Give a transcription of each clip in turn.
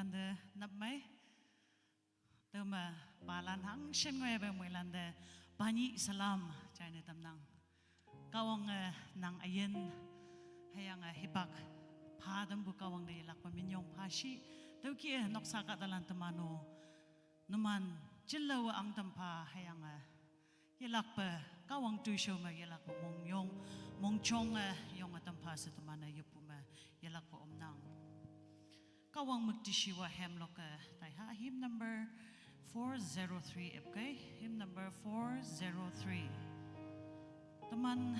lande nap mai tama balan hang shen ngwe be mui lande bani salam china tamnang kawang nang ayen hayang hipak phadam bu kawang de lak paminyong phashi tauki noksa ka dalan tamano numan chillawa ang tampa hayang yelak pa kawang tuisyo ma yelak pa mong chong yung atampa sa tamana yupuma yelak pa omnang kawang magtishiwa hemlok tay ha hymn number 403 okay hymn number 403 taman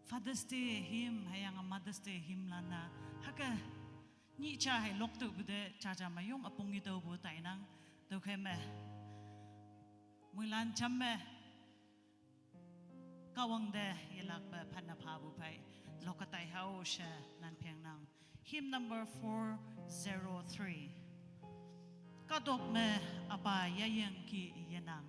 Father's Day hymn hayang Mother's Day hymn lana haka ni cha hay lok tu bude cha cha mayong apong ito bu tay nang tu keme mulan chamme kawang de yelak ba phanna phabu pai lokatai hau sha nan pheng nang hymn number 403 kadok me apa yayang ki yanang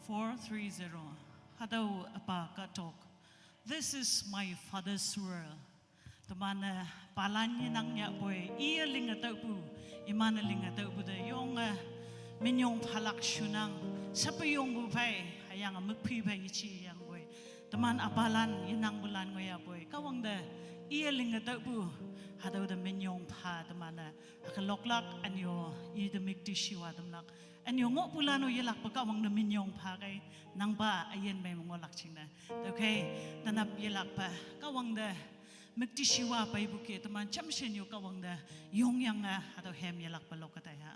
430. Hadaw apa katok. This is my father's world. Tamana palanya nang nya boy. Iya linga taupu. Imana linga taupu de yung minyong palak syunang. Sapa yung bupay. Hayang magpi pa ichi yang boy. Taman apalan yinang bulan ngoya boy. Kawang de iya linga taupu. Hadaw de minyong pa tamana. Akaloklak anyo iya de mikti shiwa tamlak. Anyo ngok pulano yelak pakawang de minyong pa kay nang ba ayen may mongolak chingna. Okay, tanap yelak pa kawang de mikti shiwa pa ibuki taman chamshen yo kawang de yong yang hadaw hem yelak pa lokatay ha.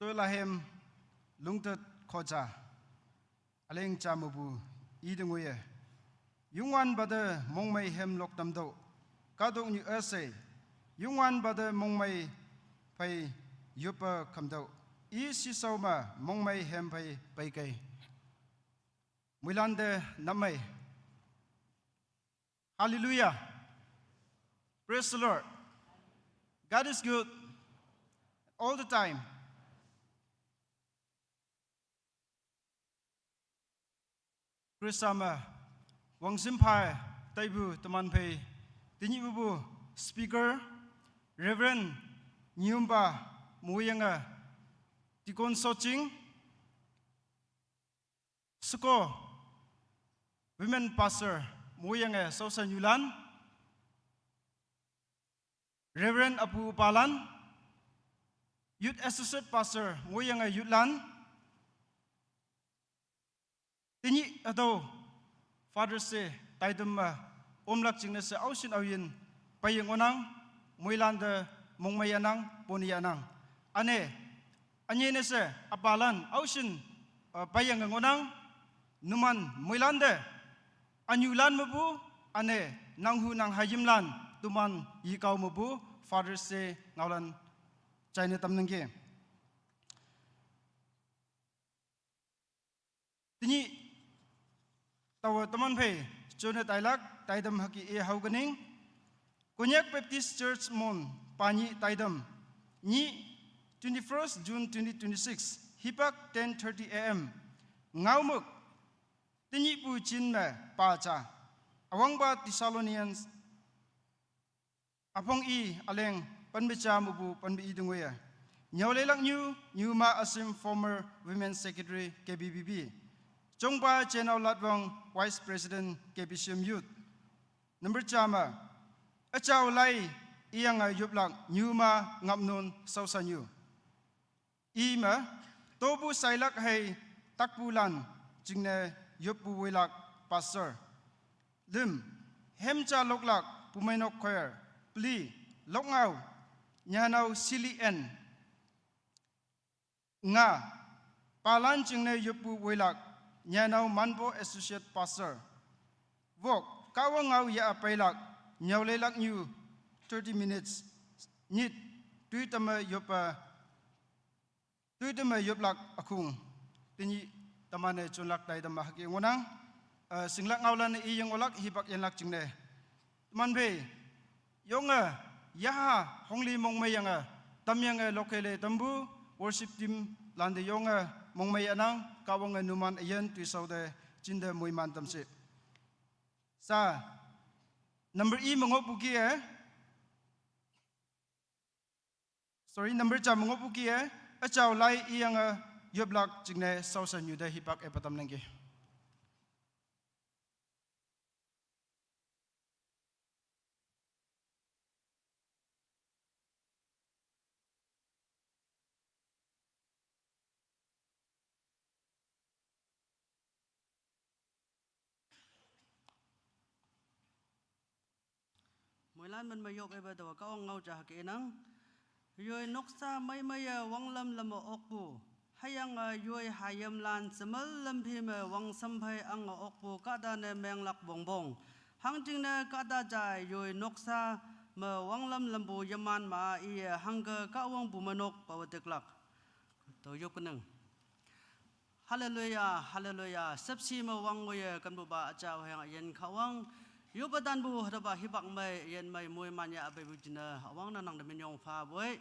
Tôi là hem lung tật khó cha, aleng cha mù bu y đừng ngồi, yung an bade mong mai hem lok tam do, cả dong như ở say, yung an bade mong mai phải yupa kam do, y si sau mà mong mai hem phải bay cây, mui lan de nam mai, Hallelujah, praise the Lord, God is good all the time. Krisama Wang Simpai Taibu Taman Pei Tinyi Bubu Speaker Reverend Nyumba Muyanga Tikon Soching Suko Women Pastor Muyanga Sausan Yulan Reverend Apu Palan Youth Associate Pastor Muyanga Yutlan Tinyi atau Father se taidum omlak jingna se ausin awin payeng onang muilanda mongmayanang poniyanang ane anyene se apalan ausin payeng onang numan muilanda anyulan mabu ane nanghu nang hayimlan tuman yikau mubu Father's Day ngaulan China tamnengge. Tini tawa teman phe chone tailak taidam haki e hauganing Konyak Baptist Church mon pani taidam ni 21st June 2026 hipak 10:30 am ngaumuk tini pu chin me pa cha awangba Thessalonians apong I aleng panbecha mubu panbi idungoya nyawlelak new ma asim former women's secretary KBBB Chongpa Chenau Latwang Vice President KBCM Youth. Number chama Achaw Lai Iyang Yuplak Nyuma Ngapnon Sausanyu. Ima Tobu Sailak Hay Takpulan Jingne Yupu Wilak Pastor. Lim Hemcha Loklak Pumainok Choir. Pli Lokngau Nyanau Sili En. Nga Palan Jingne Yupu Wilak Nyanau Manbo Associate Pastor. Vok kawangau ya apailak nyawlelak new 30 minutes. Nit tuitama yoplak akung. Tini tamane chunlak tay dama haki ngonang. Singlak ngaulan iyang olak hibak yanlak jingne. Teman be yonga yaha hongli mongmayanga tamyanga lokele tambu worship team lande yonga mongmayanang kawang numan ayan tuisaude cinda muiman tamsi. Sa number I mengopuki number cha mengopuki achaw lai iyang yoblak jingne sausan yuda hipak epatam nangge. Moilan man mayok eba dawa kaong ngau jah ke nang yoi noksa mai maya wanglam lama okpu hayang yoi hayam lan semal lampi me wang sampai ang okpu kada ne menglak bongbong hangting ne kada jai yoi noksa me wanglam lambu yaman ma iya hangga kawang bumanok pawateklak to yok nang haleluya haleluya sepsi me wangoya kan buba acaw hayang yen kawang Yubadan bu hadapa hibak mai yen mai mui manya abai bujina awang nanang demen yong fa boy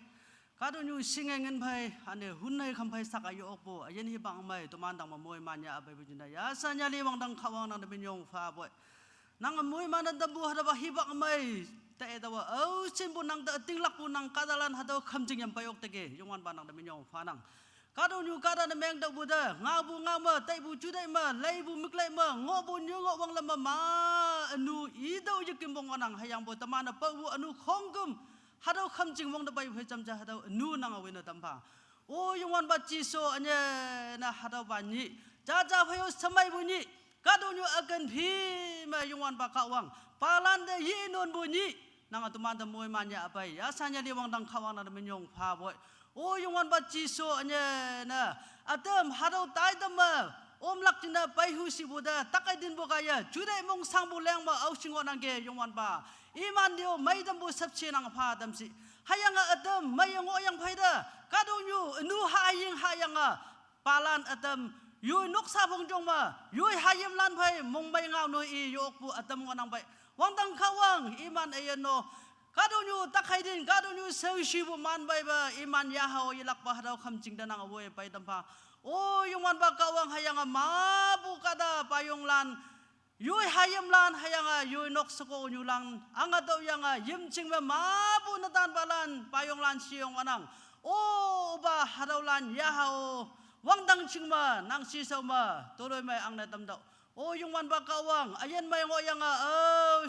kado nyu singengen bai ane hunai kampai sak ayo okbo yen hibak mai tumandang ma mui manya abai bujina ya sanya li wang dang kawang nang demen yong fa boy nang mui mana dambu hadapa hibak mai ta edawa au simbu nang da tinglak pu nang kadalan hadau khamjing yam payok tege yongwan banang demen yong fa nang kado nyu kada na meng da buda ngabu ngama tai bu judai ma lai bu miklai ma ngobu nyu ngo wang lama ma anu idau yekim bong anang hayang bo tamana pa bu anu khongkum hadau khamjing wang da bai phai chamja hadau anu nang awena tampa o yongwan ba chi so anya na hadau ba ni ja ja phayo samai bu ni kado nyu akan phi ma yongwan ba kawang palan de yinon bu ni nang atumanda moy manya abai ya sanya li wang dang khawang na menyong pha boy O yungan ba chiso anya na atam haro tai dama omlak tina paihu si buda takai din bo kaya judai mong sang bu leng ma au singo nangge yungan ba iman dio mai dam bu sapche nang pha dam si hayanga atam mai ngo yang phaida kadu nyu nu haying hayanga palan atam yui noksa bong jong ma yui hayim lan phai mong mai ngau no I yok bu atam ngo nang bai wang dang khawang iman ayano kado nyu takai din kado nyu seushi bu man bai ba iman yahao ilak ba hadau khamjing danang awoy pai tampa o yungwan ba kawang hayanga mabu kada payong lan yui hayam lan hayanga yui nok sako nyu lang anga do yanga yimching ba mabu natan balan payong lan siong anang o ba hadau lan yahao wang dang chingma nang si ma toloy mai ang na tamdau O yungwan ba kawang ayen mai ngo yang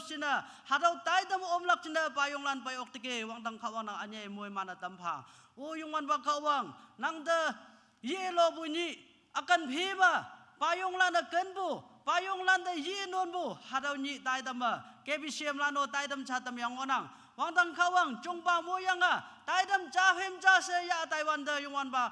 sina hadau tai dam omlak cina payong lan payok tike wang dang kawang nang anye moy mana tampa o yungwan ba kawang nang da yelo bunyi akan bhiba payong lan akan bu payong lan da yinon bu hadau ni tai dam KBCM lan o tai dam chatam yang onang wang dang kawang chongpa mo yang tai dam cha hem cha se ya Taiwan da yungwan ba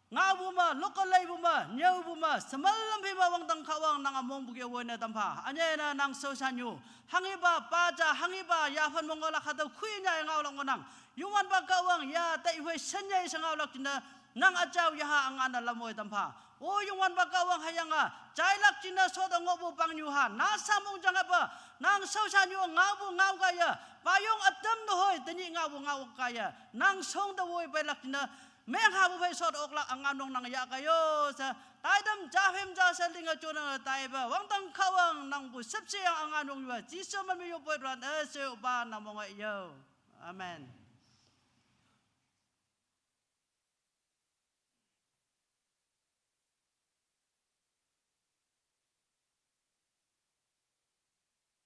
ngau buma lokalai buma nyau buma semalam bima wang tang kawang nang among buki wena tampa anyena nang sosanyu hangiba paja hangiba ya fan mongola khata khuinya ngau lang nang yungan ba kawang ya tai hoi sanyai sangau lak tina nang ajau ya ha angana lamoy tampa o yungan ba kawang hayanga jailak tina soda ngobu pangyuha nasa mong janga ba nang sosanyu ngau kaya payung atam no hoi tani ngau kaya nang song da woi bailak tina meng habu bai sot oklak anganong nang ya kayo sa taidam jahim jasa linga chona taiba wang tang khawang nang bu sepse yang anganong wa jisu man yo poi ran se ba namong yo amen.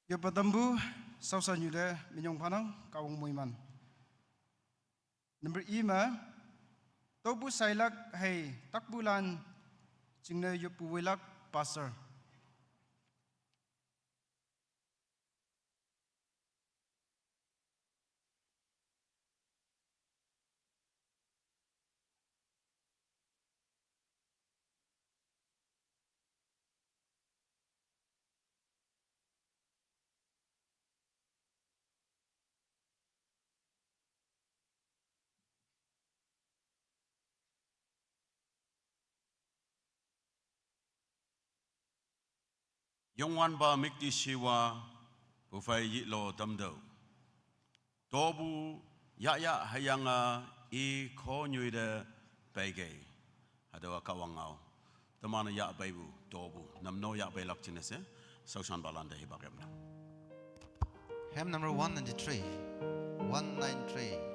Yo patambu sausa nyude minyong panang kawong muiman. Number 5 Tobu sailak hay takbulan jingna yupu wilak pasar. Yongwan ba mikti siwa bufai yitlo tamdo. Tobu ya hayanga I ko nyuida bege. Hadawa kawangau. Tamana ya baibu tobu. Namno ya bailak chinese. Sausan balanda hibagemna. Hymn number 193. 193.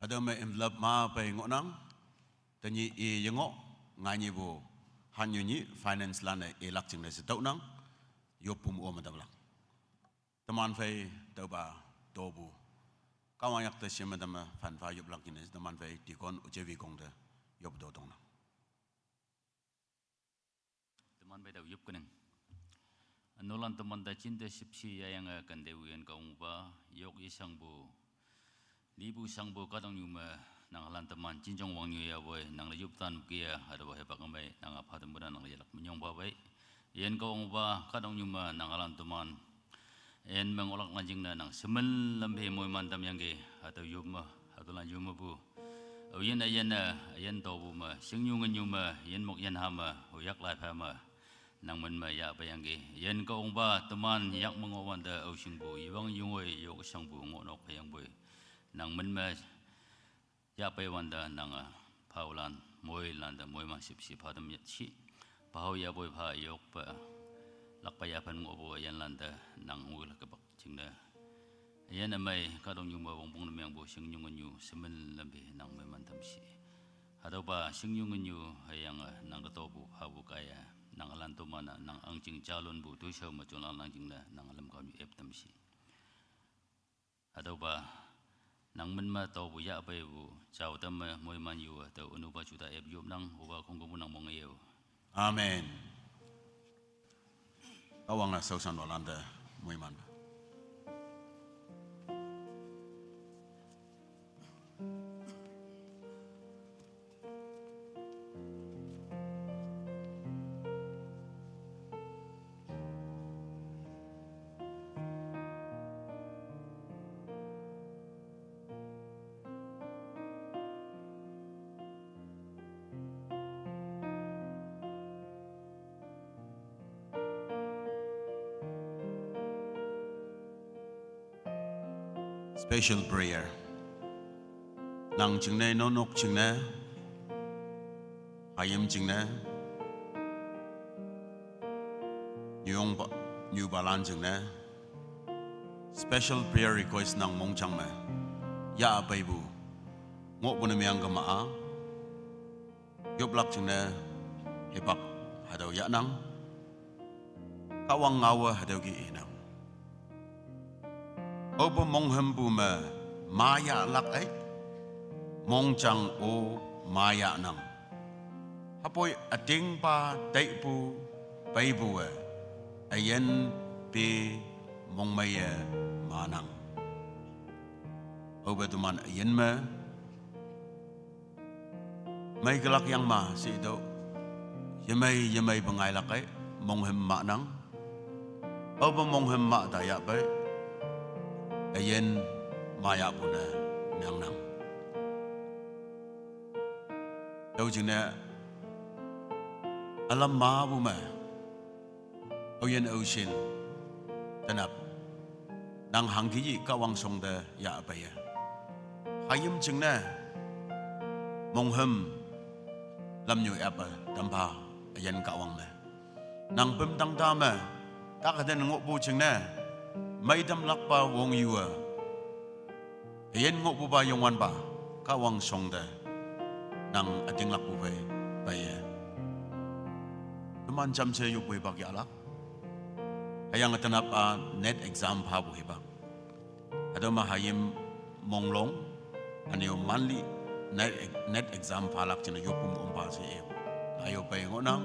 ada me envelope ma pe ngonang tanyi e yengo ngani bo hanyu ni finance lana e lak ching le se tau nang yopum o madam lak teman fei tau ba tobu kawang yak te sim madam fan fa yop lak ni teman fei tikon ujewi kong de yop do dong nang teman bai dau yup keneng anolan teman da cinta sipsi yang akan dewian kaum ba yok isang bu libu sang bu kadang nyuma nang halan teman cincong wang yu ya boy nang le yup tan kia ada bah hepak ambai nang apa temudan nang jalak menyong ba bai yen kaum ba kadang nyuma nang halan teman en mengolak lanjing na nang semen lembe moy mantam yang ge atau yup ma atau lan yuma bu yen ayen to bu ma sing nyung nyuma yen mok yen hama hoyak lai pha ma nang men ma ya ba yang ge yen kaum ba teman yak mengowan da au sing bu iwang yungoi yok sang bu ngonok pha yang boy nang men ma ya pe wanda nang paulan moi landa moi ma sip sip hadam yat si pau ya boy pha yok pa lak pa ya pan ngobo yan landa nang ul ka bak chingda yan amai ka dong yuma bong bong namyang bo sing nyung nyu semen lambe nang me mantam si hado ba sing nyung nyu hayang nang to bu ha bu kaya nang lan to mana nang ang ching calon bu tu shau ma chon lang jingda nang lam ka ep tam si hado ba nang men ma to bu ya pe bu chau tam moi man yu to unu ba chu ta ep yup nang ho ba khong ko nang mong yeu amen kawang na sausan walanda muy man special prayer nang chingne no nok chingne ayam chingne nyong ba new balan chingne special prayer request nang mong chang me ya baibu ngok bu namyang ga ma yop lak chingne hebak hadaw ya nang kawang ngawa hadaw gi inang obo mong hembu me maya lak ai mong chang o maya nang hapoi ating pa dai pu bai bu ayen pe mong maya manang obo tuman ayen me mai gelak yang ma si do yemai bengai lak ai mong hem ma nang obo mong hem ma daya bai ayen maya puna nyang nang tau jina alam ma bu ma oyen ocean tanap nang hangki kawang song da ya baya hayim jingna monghem lam nyu apa tampa ayen kawang na nang pem tang ta ma tak ada ngok bu jingna mai dam lak pa wong yua yen ngok bu ba yong wan ba kawang song da nang ating lak bu bai bai teman jam se yu bai bak ya lak hayang atanap net exam pa bu heba ada ma hayim monglong anio manli net exam pa lak china yopum umpa se ayo bai ngonang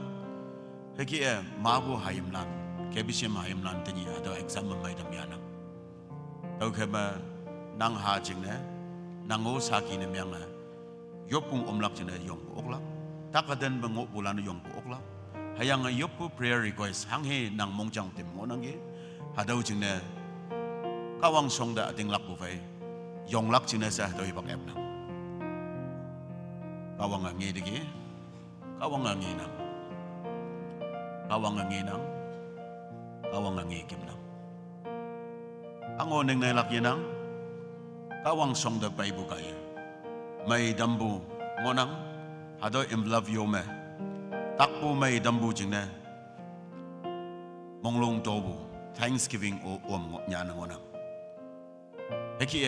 heki ma bu hayim lan kebisim hayim lan tini ada exam mai dam yana tau kema nang ha jing ne nang o saki ne myang na yopung omlak jina yong bu oklak takaden bengok bulan yong bu oklak hayang yopu prayer request hang he nang mongjang tim ngonang ge hadau jing ne kawang song da ating lak bu fai yong lak jina sa doi bak ep nang kawang ngi de ge kawang ngi nang kawang ngi nang kawang ngi kim nang angon neng nai lak yenang kawang song da bai bu kai mai dambu ngonang hado im love you me takpu mai dambu jingna monglong tobu thanksgiving o nya ngonang heki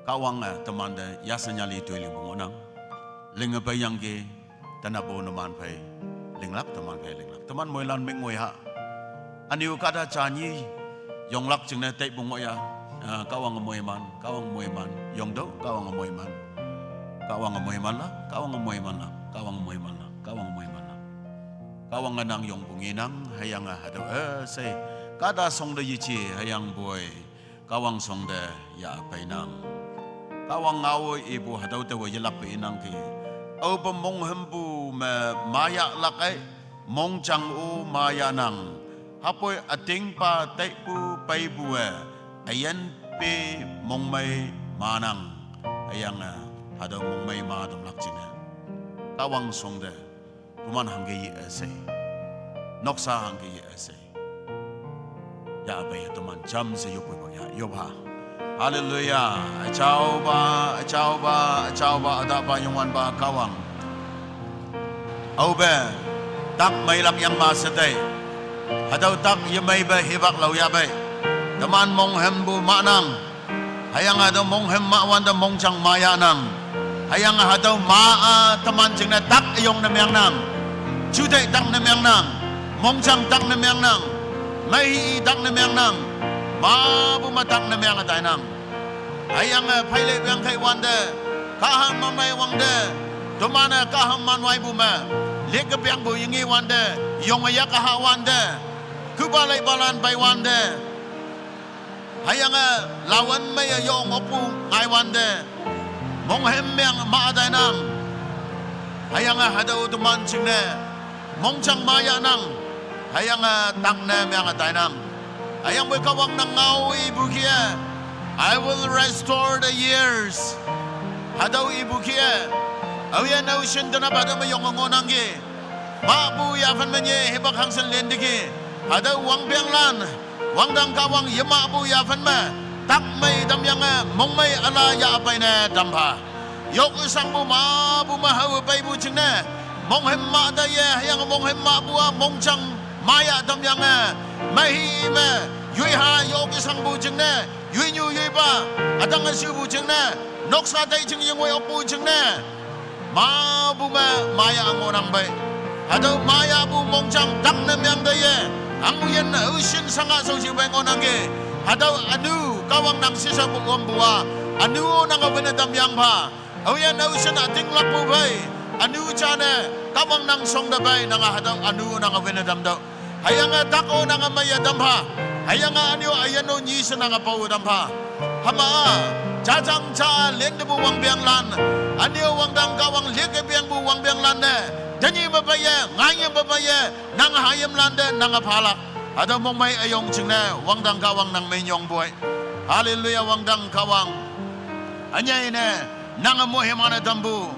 kawang teman de yasanyali tuili bungonang linga bayang ge tanabo naman pay linglak teman moilan ming moiha aniu kada chanyi yonglak jingne tay bungoya kawang moiman yongdo kawang moiman la kawang nang yong bunginang hayang hado say kada song de yichi hayang boy kawang song de ya painang kawang ngawo ibu hado te wo yelap inang ki au pa mong hembu ma maya lakai mong chang u maya nang hapoy ating pa tay pu pay buwe ayan pe mong may manang hayang hado mong may madam lakjina kawang song de tuman hangge ese noksa hangge ese ya bay teman jam se yopo ya yobha haleluya ciao ba ada ba yongwan ba kawang au be tak mai lak yang ma sedai hadau tak yemai ba hibak lau ya bay teman mong hembu manang hayang ada mong hem ma wanda mong chang maya nang hayang hadau ma teman jengna tak yong namyang nang Judai tak namyang nang, mongchang tak namyang nang, mai tak namyang nang, ma buma tak namyang atai nang. Ayang paile yang kai wande, kaham mamai wande, domana kaham manwai buma, lek biang bu yingi wande, yong ayak kaha wande, kubalai balan bai wande. Ayang lawan mai yong opu ngai wande, monghem yang ma atai nang. Ayang hadau teman cingne. Mongchang maya nang hayang tang na myang atay nang hayang boy kawang nang ngau ibu kia I will restore the years hadaw ibu kia awian na usin na bada mo yung ngonang gi mabu yafan menye hebak hangsan lendiki hadaw wang bianglan wang dang kawang yemabu yafan ma tak may damyang mong may ala ya apay na dampa yok usang mo mabu mahaw pay buching na mong hemma daya yang mong hemma bua mong chang maya dam yang mahi me yui ha yogi sang bu jeng ne yui nyu yui ba adang siu bu jeng ne nok sa dai jeng yang wei bu jeng ne ma bu me maya ngonang bai adau maya bu mong chang dang nam yang daya ang yen ocean sanga so ji bai ngonang ge adau anu kawang nang sisa bu om bua anu nang awena dam yang ba awian ocean ating lak bu bai anu chane kawang nang song da bay nang hadang anu nang awenadam daw hayang tako nang maya damha hayang anu ayano nyis nang pau damha hama jajang cha lende bu wang biang lan anu wang dang kawang lege biang bu wang biang lan ne danyi babaye ngai babaye nang hayam lan de nang phalak ada mong mai ayong chingne wang dang kawang nang mai nyong boy haleluya wang dang kawang anyai ne nang mo hemana dambu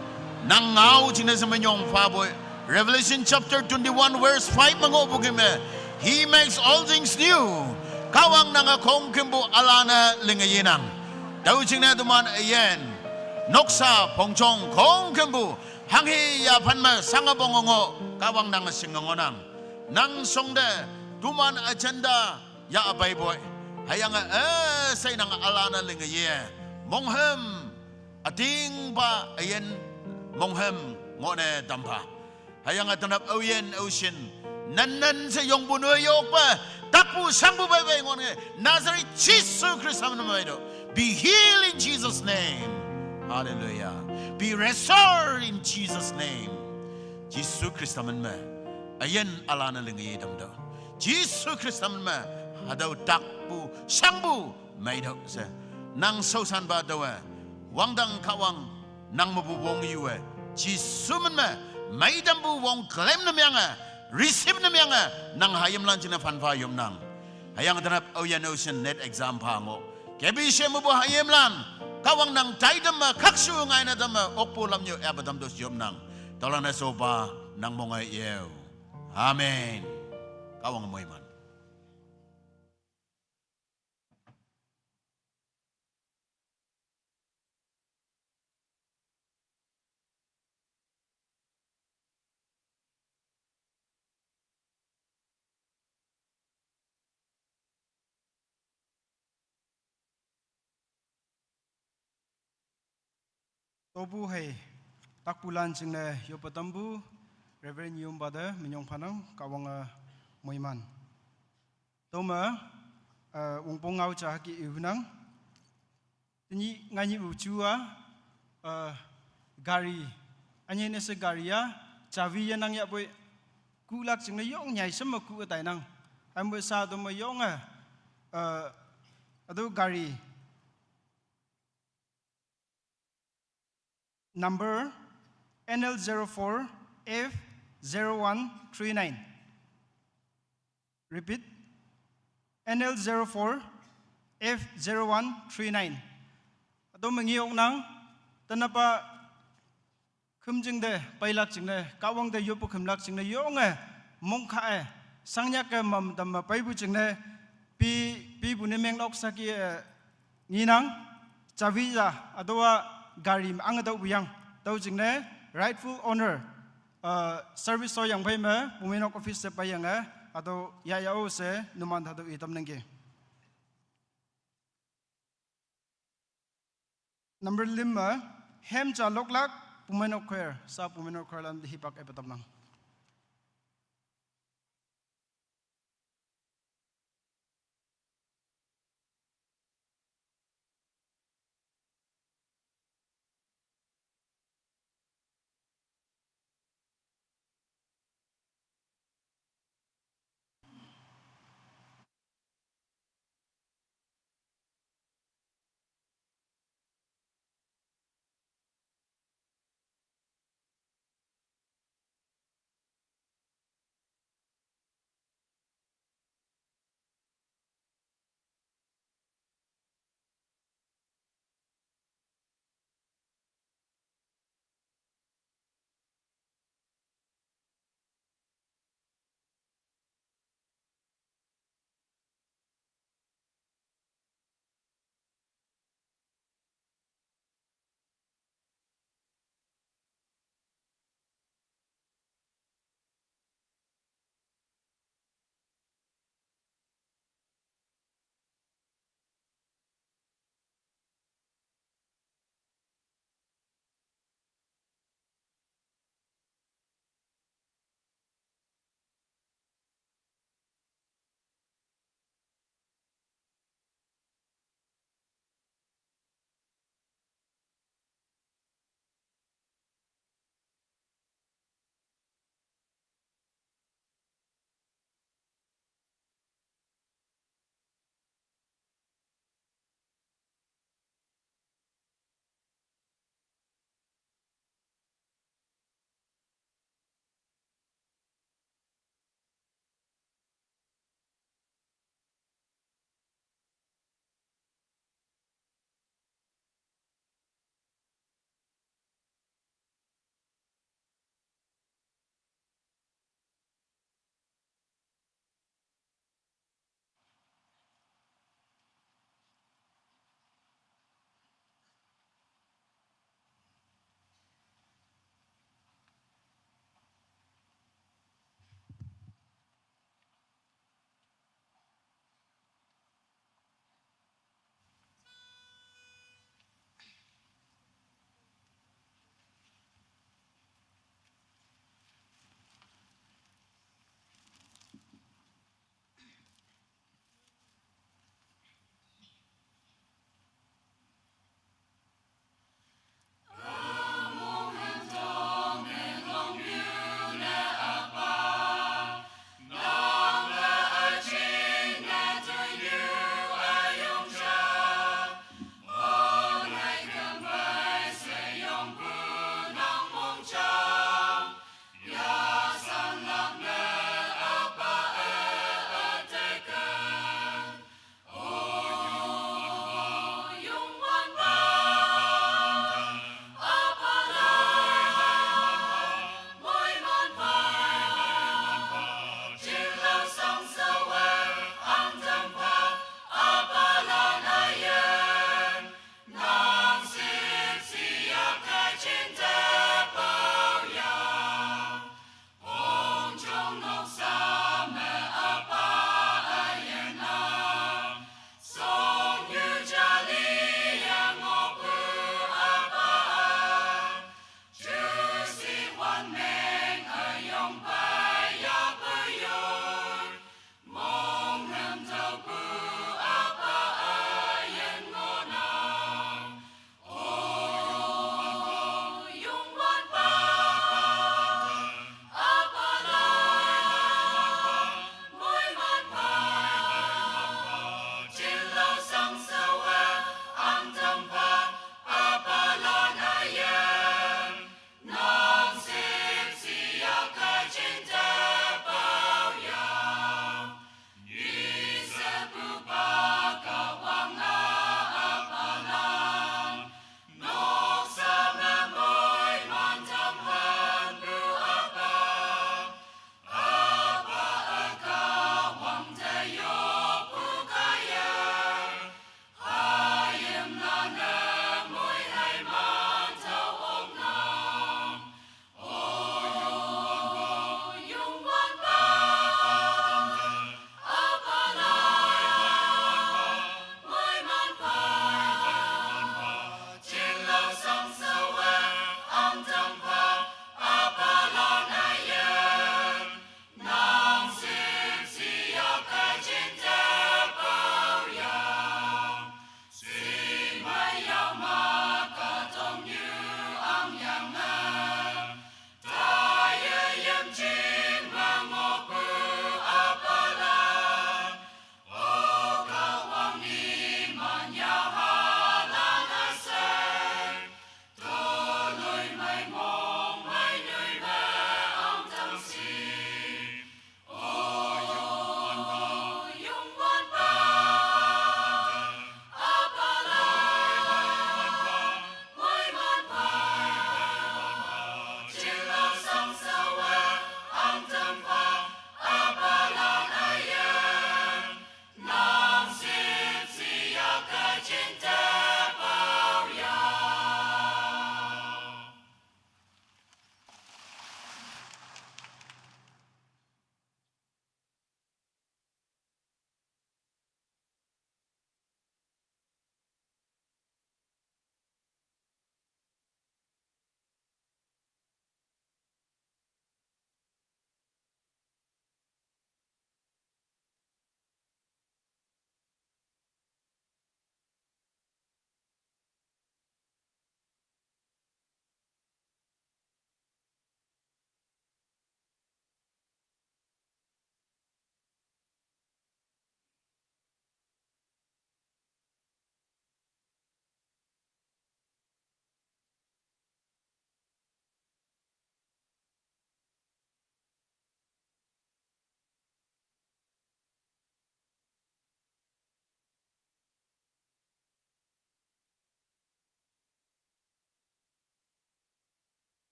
nang ngau jine semenyong fa boy Revelation chapter 21 verse 5 mangobugime he makes all things new kawang nang kong kimbu alana lingayinang daw jine duman ayen noksa pongchong kong kimbu hanghi ya panma sangabongongo kawang nang singongonang nang songde duman agenda ya abay boy hayang say nang alana lingaye monghem ating ba ayen monghem ngone dampa hayang atanap oyen ocean nan sa yong bunoy yok pa takpu sangbu bay ngone Nazareth Jesus Christ namaido be healed in Jesus name hallelujah be restored in Jesus name Jesus Christ naman ayen alana lingi damdo Jesus Christ naman hadaw takpu sangbu maido sa nang sausan ba daw wangdang kawang nang mabuwong yuwe jisuman me maidam bu wong claim na myanga receive na myanga nang hayam lan jina fan fa yum nang hayang tanap oyan ocean net exam pa ngo kebi she mabu hayam lan kawang nang taidam kaksu ngai na dam okpo lam nyu abadam dos yum nang tolana soba nang mongay yew amen kawang moy man tobu hai takpulan jingle yopatambu Reverend Yum Bada Minyong Panang Kawanga Moiman. Toma ungpong ngau cahaki iunang tini ngani uchua gari anye nese garia cavi yanang ya boy kulak jingle yong nyai sama ku atai nang ambo sa toma yong adu gari number NL04 F0139. Repeat. NL04 F0139. Ado mengiok nang tanapa khumjingde pailak jingle kawangde yopu khumlak jingle yonge mongkha sangnya ke mam dam paibu jingle pi bunemeng lok saki nginang chaviya adowa gari angada uyang tau jingle rightful owner service so yang bai me bumenok office se pai yang atau ya o se numan thadu itam nangge number 5 hem cha loklak bumenok khair sa bumenok khairlam hipak epatam nang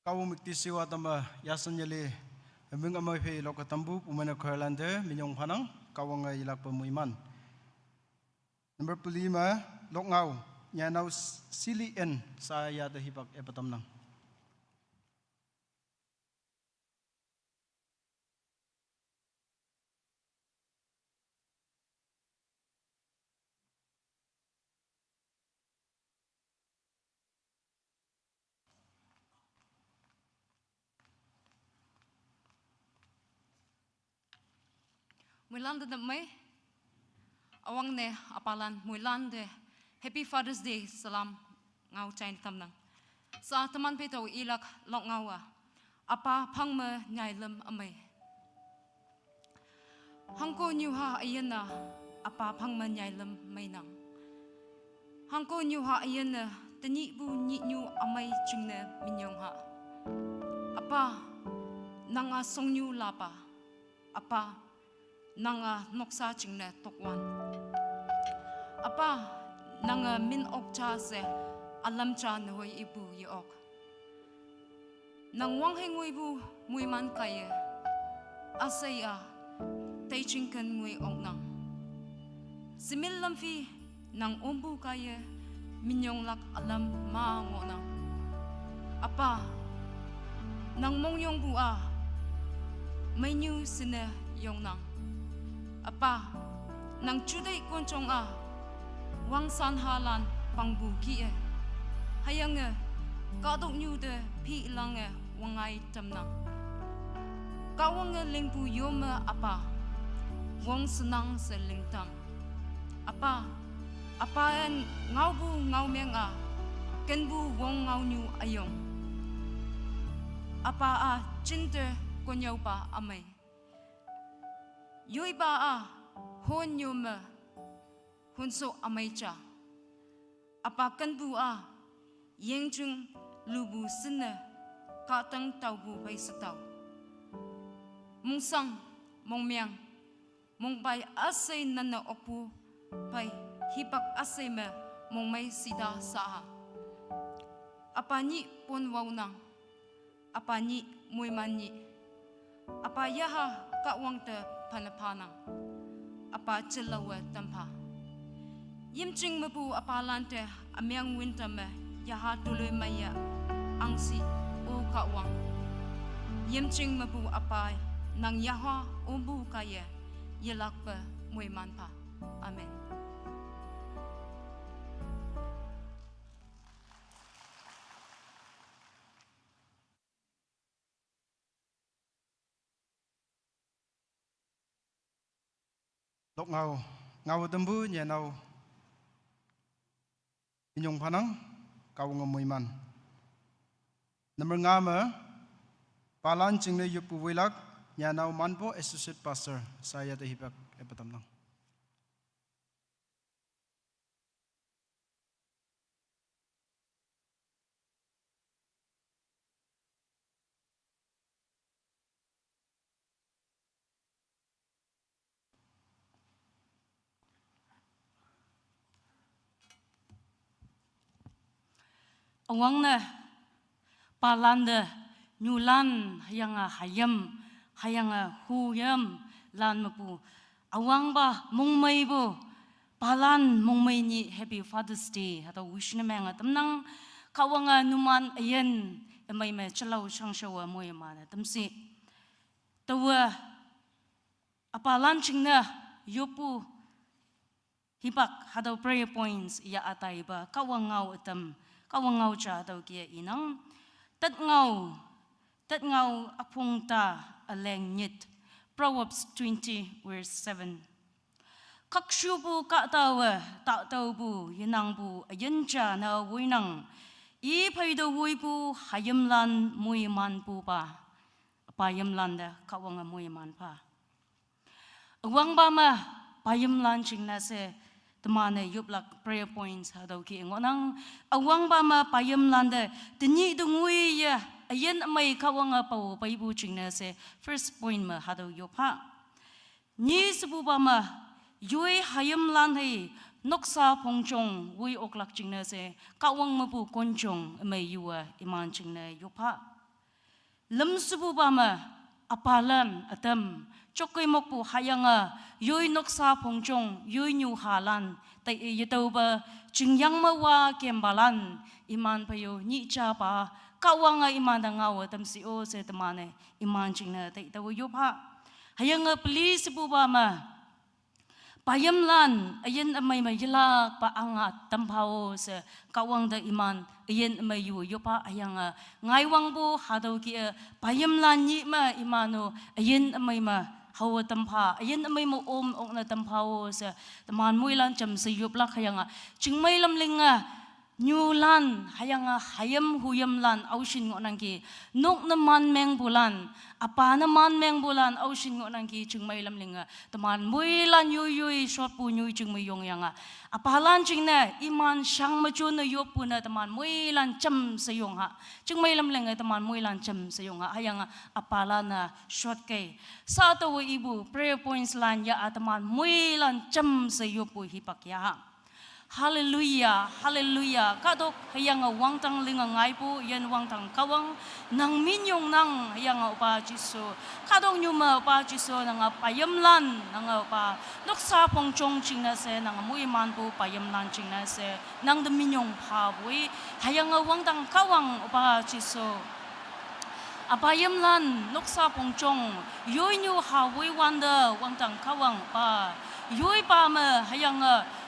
kau mikti siwa tamba yasan yali eming amai phe lok tambu umana khairlande minyong phanang kau ngai ilak pemuiman. Number 5 lok ngau nyanau sili en saya dah hipak epatam nang. Mulan de mai awang ne apalan mulan de Happy Father's Day salam ngau chain tamnang sa taman pe to ilak lok ngawa apa phangma nyailem amai hangko nyuha ayana apa phangma nyailem mainang hangko nyuha ayana tani bu ni nyu amai chingna minyong ha apa nanga songnu lapa apa nanga noksa chingna tokwan apa nanga min okcha se alam cha noi ibu yok nang wang hengoi bu muiman kaya asaya teaching kan ngui ong nang simil lamfi nang ombu kaya minyong lak alam ma ngonang apa nang mongyong bu a may new sine yong nang apa nang chudai konchong a wang san halan pangbu ki e hayang e kadok nyu de pi lang e wangai tamnang kawang e lingpu yoma apa wong senang selingtam apa en ngau bu ngau meng a ken bu wong ngau nyu ayong apa a chinte konyau pa amai yoi ba a hon yoma hun so amai cha apa kan bu a yeng chung lubu sene ka tang tau bu bai satau mung sang mong miang mong bai asai nana opu bai hipak asai me mong mai sida sa apa ni pon wau nang apa ni mui man ni apa yaha ka wang te panapanang apa celawa tampa yim ching mabu apa lante amyang winter me yaha tuloy maya angsi o ka wang yim ching mabu apa nang yaha umbu kaya yelak pa mui man pa amen. Lok ngau tembu nyanau inyong panang kau ngamuiman. Number 5 palan cing ne yupu wilak nyanau manpo associate pastor saya tehipak epatam nang. Awang na palanda nyulan hayanga hayam hayanga huyam lan mapu awang ba mongmai bu palan mongmai ni Happy Father's Day atau wish na mga tamnang kawanga numan ayen emay me chalaw sang shawa mo yamana tamsi tawa apalan chingna yopu hipak hadaw prayer points iya atay ba kawangaw itam kawangau cha tau kia inang tat ngau apung ta aleng nyit Proverbs 20 verse 7 kakshu bu ka tawa ta tau bu yinang bu ayen cha na winang i paido wui bu hayamlan muiman bu pa payamlan da kawanga muiman pa awang ba ma payamlan ching na se temane yublak prayer points hadaw ki ngonang awang ba ma payam landa tini dungui ya ayen mai kawanga pau paibu chingna se first point ma hadaw yopha ni subu ba ma yui hayam lan hei noksa pongchong wi oklak chingna se kawang mabu konchong mai yuwa iman chingna yopha lem subu bama apalan atam chokai mokpu hayanga yoi noksa pongchong yoi nyu halan tai yetau ba jingyang mawa kembalan iman payo ni cha pa kawanga iman dangaw tam si o se tamane iman jingna tai tawo yopa hayanga please bu bama payamlan ayen amai mai yila pa anga tampao se kawang da iman ayen amai yu yopa ayanga ngaiwang bu hadau ki payamlan ni ma imano ayen amai ma hawa tampa ayen amai mo okna tampao se taman muilan cham se yopla hayanga chingmai lamlinga nyulan hayanga hayam huyam lan aushin ngonang ki nok na man meng bulan apa na man meng bulan aushin ngonang ki chingmai lamlinga taman muilan yui short pu nyui chingmai yong yanga apalan chingna iman shang machu na yopu na taman muilan cham sayong ha chingmai lamlinga taman muilan cham sayong ha hayanga apalan na short kay sa tawo ibu prayer points lan ya ataman muilan cham sayopu hipak ya Hallelujah, hallelujah. Kadok hayang wang tang linga ngaipu yan wang tang kawang nang minyong nang hayang upa jiso. Kadok nyuma upa jiso nang payamlan nang upa noksa pongchong chingna se nang muiman pu payamlan chingna se nang de minyong pa bui hayang wang tang kawang upa jiso. Apayamlan noksa pongchong yoi nyu ha wei wanda wang tang kawang pa yoi pa ma hayang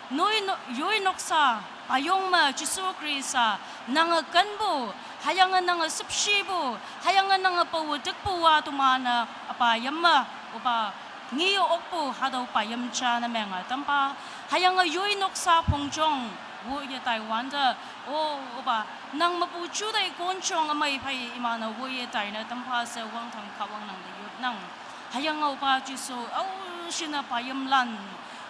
yoi noksa payong ma Jisu Krista nang kanbo hayang nang subshibu hayang nang pawudik puwa tumana apayam ma upa ngiyo okpo hadaw payam cha na menga tampa hayang yoi noksa pongchong wo ye Taiwan da o upa nang mapuchu dai konchong amai pai imana wo ye tai na tampa se wang thang kawang nang de yop nang hayang upa Jisu au shina payam lan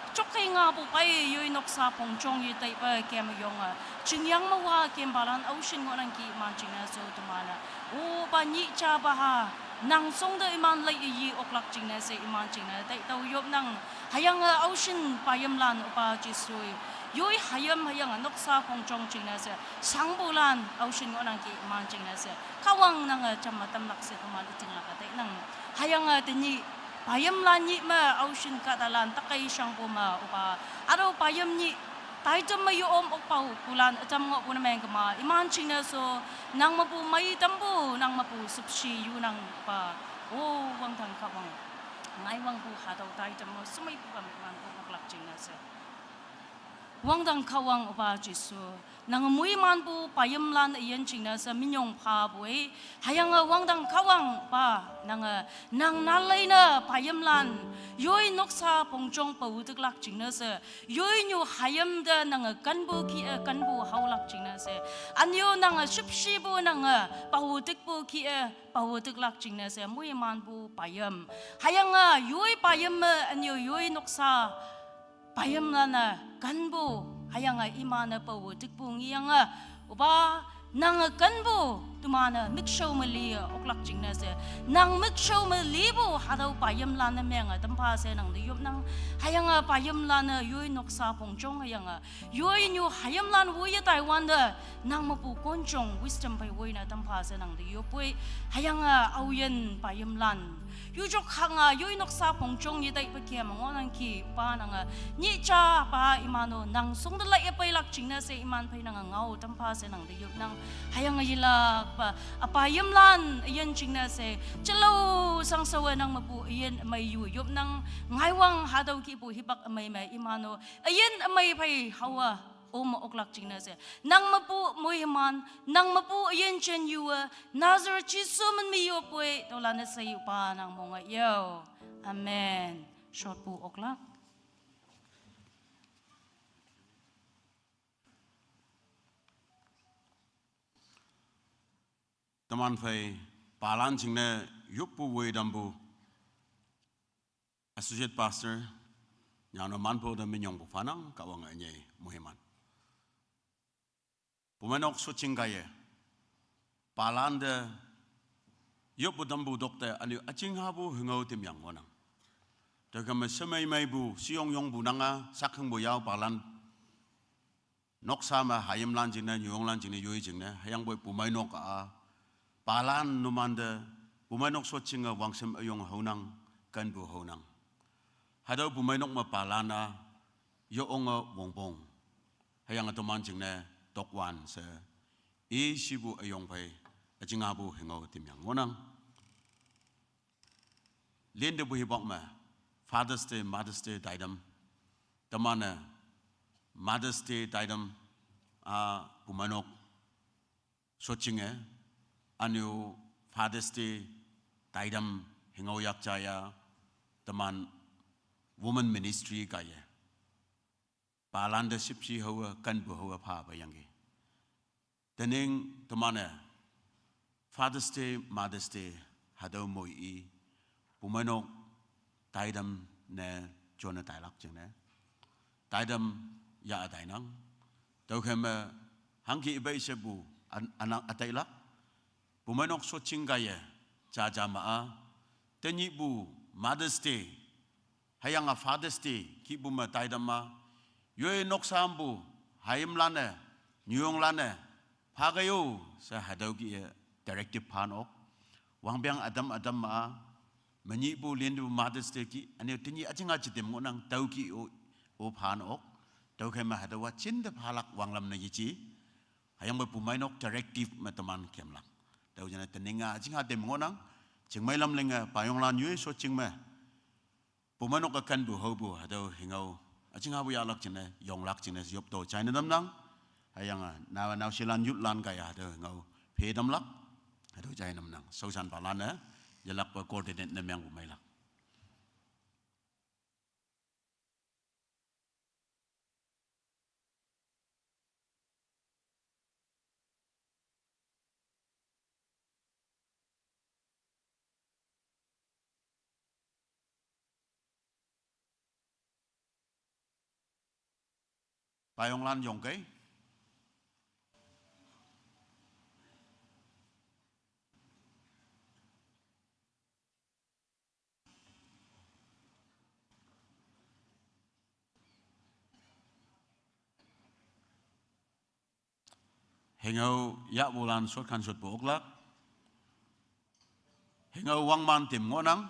chokai nga bu pai yoi noksa pongchong yi tai pa kem yonga chingyang mawa kem balan ocean ngonang ki man chingna so tumana o ba ni cha ba ha nang song da iman lai yi oklak chingna se iman chingna tai tau yop nang hayang ocean payam lan upa jisui yoi hayam noksa pongchong chingna se sangbulan ocean ngonang ki man chingna se kawang nang chamatam lak se tuman chingla ka tai nang hayang tini payam lan ni ma ocean katalan takai sang puma upa aro payam ni tai jam mai om opau kulan jam ngo puna meng kama iman chingna so nang mapu mai tambu nang mapu subshi yu nang pa o wang thang ka wang ngai wang pu ha dau tai jam mo sumai pu kam man pu klak chingna se wang dang ka wang upa Jisu nang mui man pu payam lan yen chingna sa minyong pa bui hayang wang dang kawang pa nang nalai na payam lan yoi noksa pongchong pawudik lak chingna sa yoi nyu hayam da nang kanbu haulak chingna sa anyo nang shipshibu nang pawudik bu ki pawudik lak chingna sa mui man pu payam hayang yoi payam anyo yoi noksa payam lana kanbu hayang imana pawu tikpung iyang uba nang kanbu tumana mikshaw mali oklak jingna se nang mikshaw mali bu hadaw payam lana menga tampa se nang diyop nang hayang payam lana yoi noksa pongchong hayang yoi nyu hayam lan wuya Taiwan da nang mapu konchong wisdom pai woi na tampa se nang diyop pui hayang auyen payam lan yujok hanga yoi noksa pongchong yi dai pakia mangonang ki pa nang ni cha pa imano nang songdala e pai lak chingna se iman pai nang ngau tampa se nang diyop nang hayang yila pa apayam lan yen chingna se chalo sang sawa nang mapu yen mai yu yop nang ngaiwang hadaw ki pu hibak amai mai imano yen amai pai hawa om oklak chingna se nang mapu moiman nang mapu yen chen yuwa Nazareth Jisu man mi yo pui tolana sa yu pa nang monga yo amen short pu oklak Taman fai palan chingna yupu wei dambu associate pastor nyano manpo da minyong bu fanang kawang anyai muhiman Pumanok sucinggaye palanda yupu dambu dokter anu acing habu hengau tim yang wanang Daga semai mai bu siong yong bu nanga sakhang bu yau palan nok sama hayam lan jingna nyong lan jingna yoi jingna hayang boy pumai nok a palan numanda bumanok so chinga wangsem ayong honang kan bu honang hado bumanok mapalana yo onga wongbong hayang atoman jingne tokwan se e shibu ayong pai ajinga bu hingo timyang ngonang lende bu hibok ma Father's Day, Mother's Day daidam tamana Mother's Day daidam bumanok so chinga anu Father's Day daidam hingo yak jaya teman woman ministry kaya palanda sipsi hawa kan bu hawa pa bayangi tening temana Father's Day Mother's Day hado moi pumanok daidam ne jona dailak jene daidam ya dainang tau kema hangki ibai sebu anak ataila pumanok so cingaya jaja maa tenyi bu Mother's Day hayang a Father's Day ki bu ma daidam ma yoy nok sambu hayim lane nyung lane pagayo sa hadau ki directive pan ok wang biang adam ma manyi bu lindu Mother's Day ki ane tenyi ajinga jitem ngonang tau ki o pan ok tau kema hadawa cinta palak wang lam na yici hayang ba pumai nok directive ma teman kemlang tau jana teninga ajinga dem ngonang cingmai lam lenga payong lan yue so cingmai pumai nok akan bu hau bu hadau hingau ajinga bu yalak cina yong lak cina siop to China dam nang hayang naw silan yut lan kaya hadau hingau pe dam lak hadau China dam nang sausan palana jalak pa coordinate na memang pumai lak payong lan yong kai hengau ya bulan sot kan sot bok lak hengau wang man tim ngonang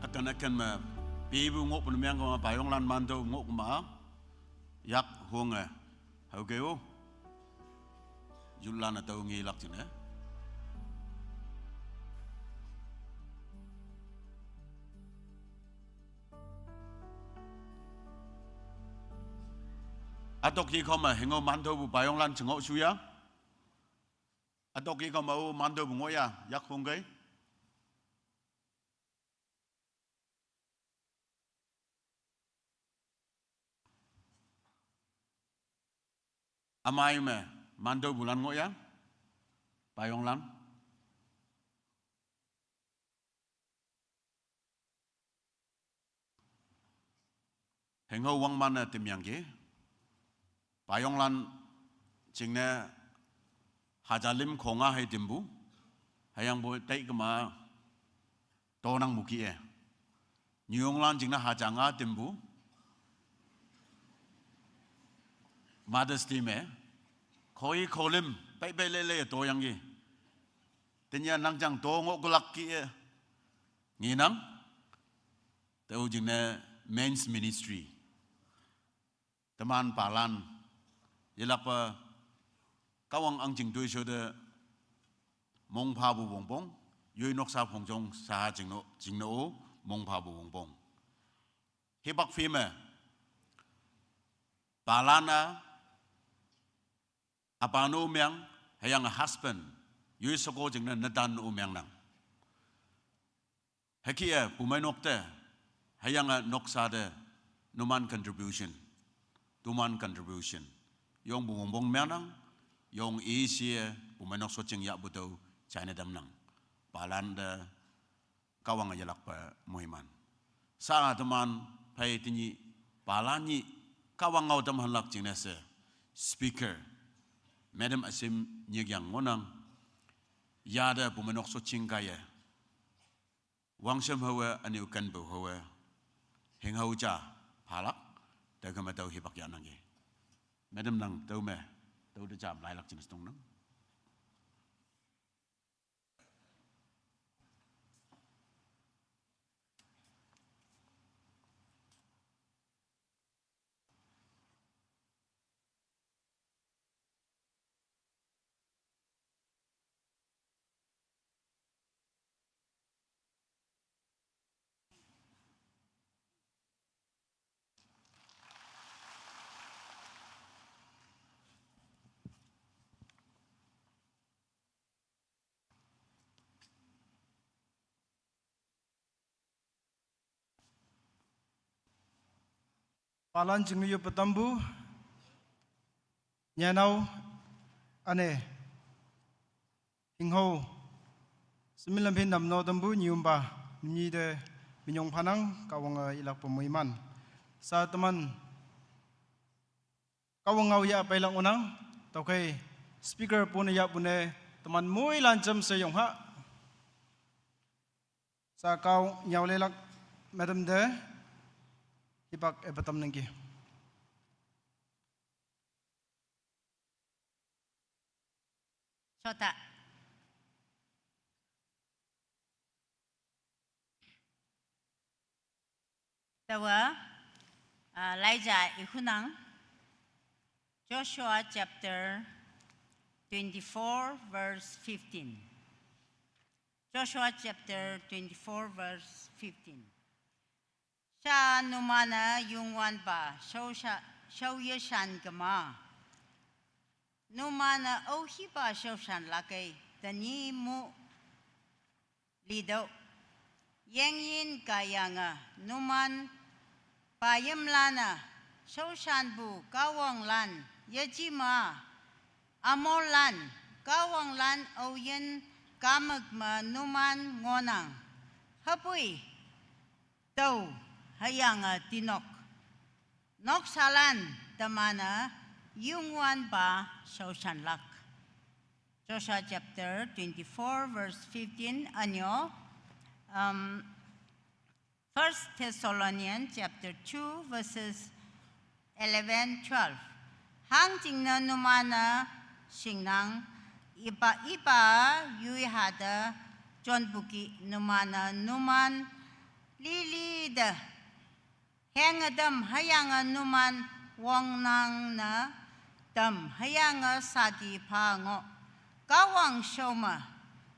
akan ma pibu ngok penumiang ko payong lan mando ngok ma yak hunga hau keu julan atau ngilak cina atok ki koma hengo mando bu payong lan cengok suya atok ki koma mando bu ngoya yak hungai amai me mando bulan ngoya payong lan hengo wang mana timyang ki payong lan cingne hajalim konga hai timbu hayang bo tai kema tonang muki e nyong lan cingne hajanga timbu Mother's Day me koi kolim pai pai lele to yang gi tenya nang jang to ngok gulak ki nginang teu jingne men's ministry teman palan yelapa kawang ang jing dui de mong pa bu bong bong yoi nok sa phong jong sa jingno mong pa bu bong bong hebak fi me palana apano umiang hayang husband yui soko jingna nadan umiang nang hakia pumai nokte hayang noksa de numan contribution yong bung menang yong isia pumai nok so jing ya buto China dam nang palanda kawang ajalak pa muhiman sa teman pai tinyi palani kawang ngau tam hanlak jingna se speaker Madam Asim nyegyang ngonang yada pumanok so chingkaya wangsam hawa ani ukan bu hawa heng hauja palak dagama tau hibak yanangi Madam nang tau me tau de jam lailak jenis tong nang Palan jingyu petambu nyanau ane hingho 19 nam no tambu nyumba ni de minyong panang kawang ilak pemuiman sa teman kawang ngau ya pailang unang tokai speaker pun ya pune teman mui lancam seyong ha sa kau nyau lelak madam de ipak epatam nengki Sota Tawa Laija Ihunang Joshua chapter 24 verse 15 Joshua chapter 24 verse 15 Sha numana yungwan ba shau ye shan gama numana ohi ba shau shan lakai tani mu lido yang yin kayanga numan payam lana shau shan bu kawang lan yajima amol lan kawang lan oyen kamagma numan ngonang hapui tau hayang tinok nok salan tamana yungwan ba shoshan lak Joshua chapter 24 verse 15 anyo 1 Thessalonians chapter 2 verses 11 12 hang jingna numana singnang iba yui hada John buki numana numan lili de hengadam hayanga numan wong nang na dam hayanga sadi pango kawang shoma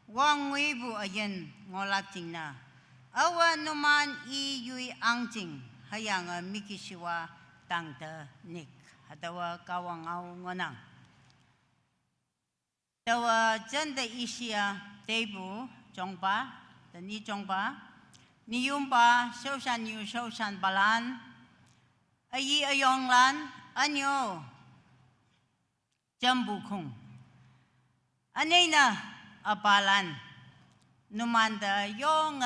wong wibu ayen ngolacing na awa numan I yui angjing hayanga mikishiwa tangda nik hadawa kawang au ngonang dawa janda isya tebu jongba ni jongba ni yumba shoshan yu shoshan balan ayi ayonglan anyo jambu kung anena apalan numanda yong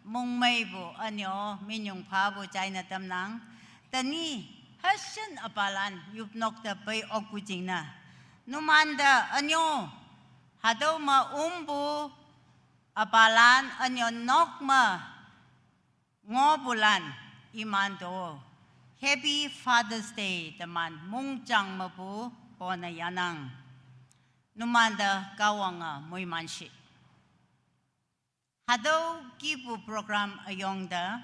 mong maybo anyo minyong pabo china tamnang tani hasan apalan yupnok da bay okujing na numanda anyo hadaw ma umbu apalan anyo nokma ngobulan imando Happy Father's Day teman mungjang mabu pona yanang numanda kawanga muy manshi hadaw kipu program ayong da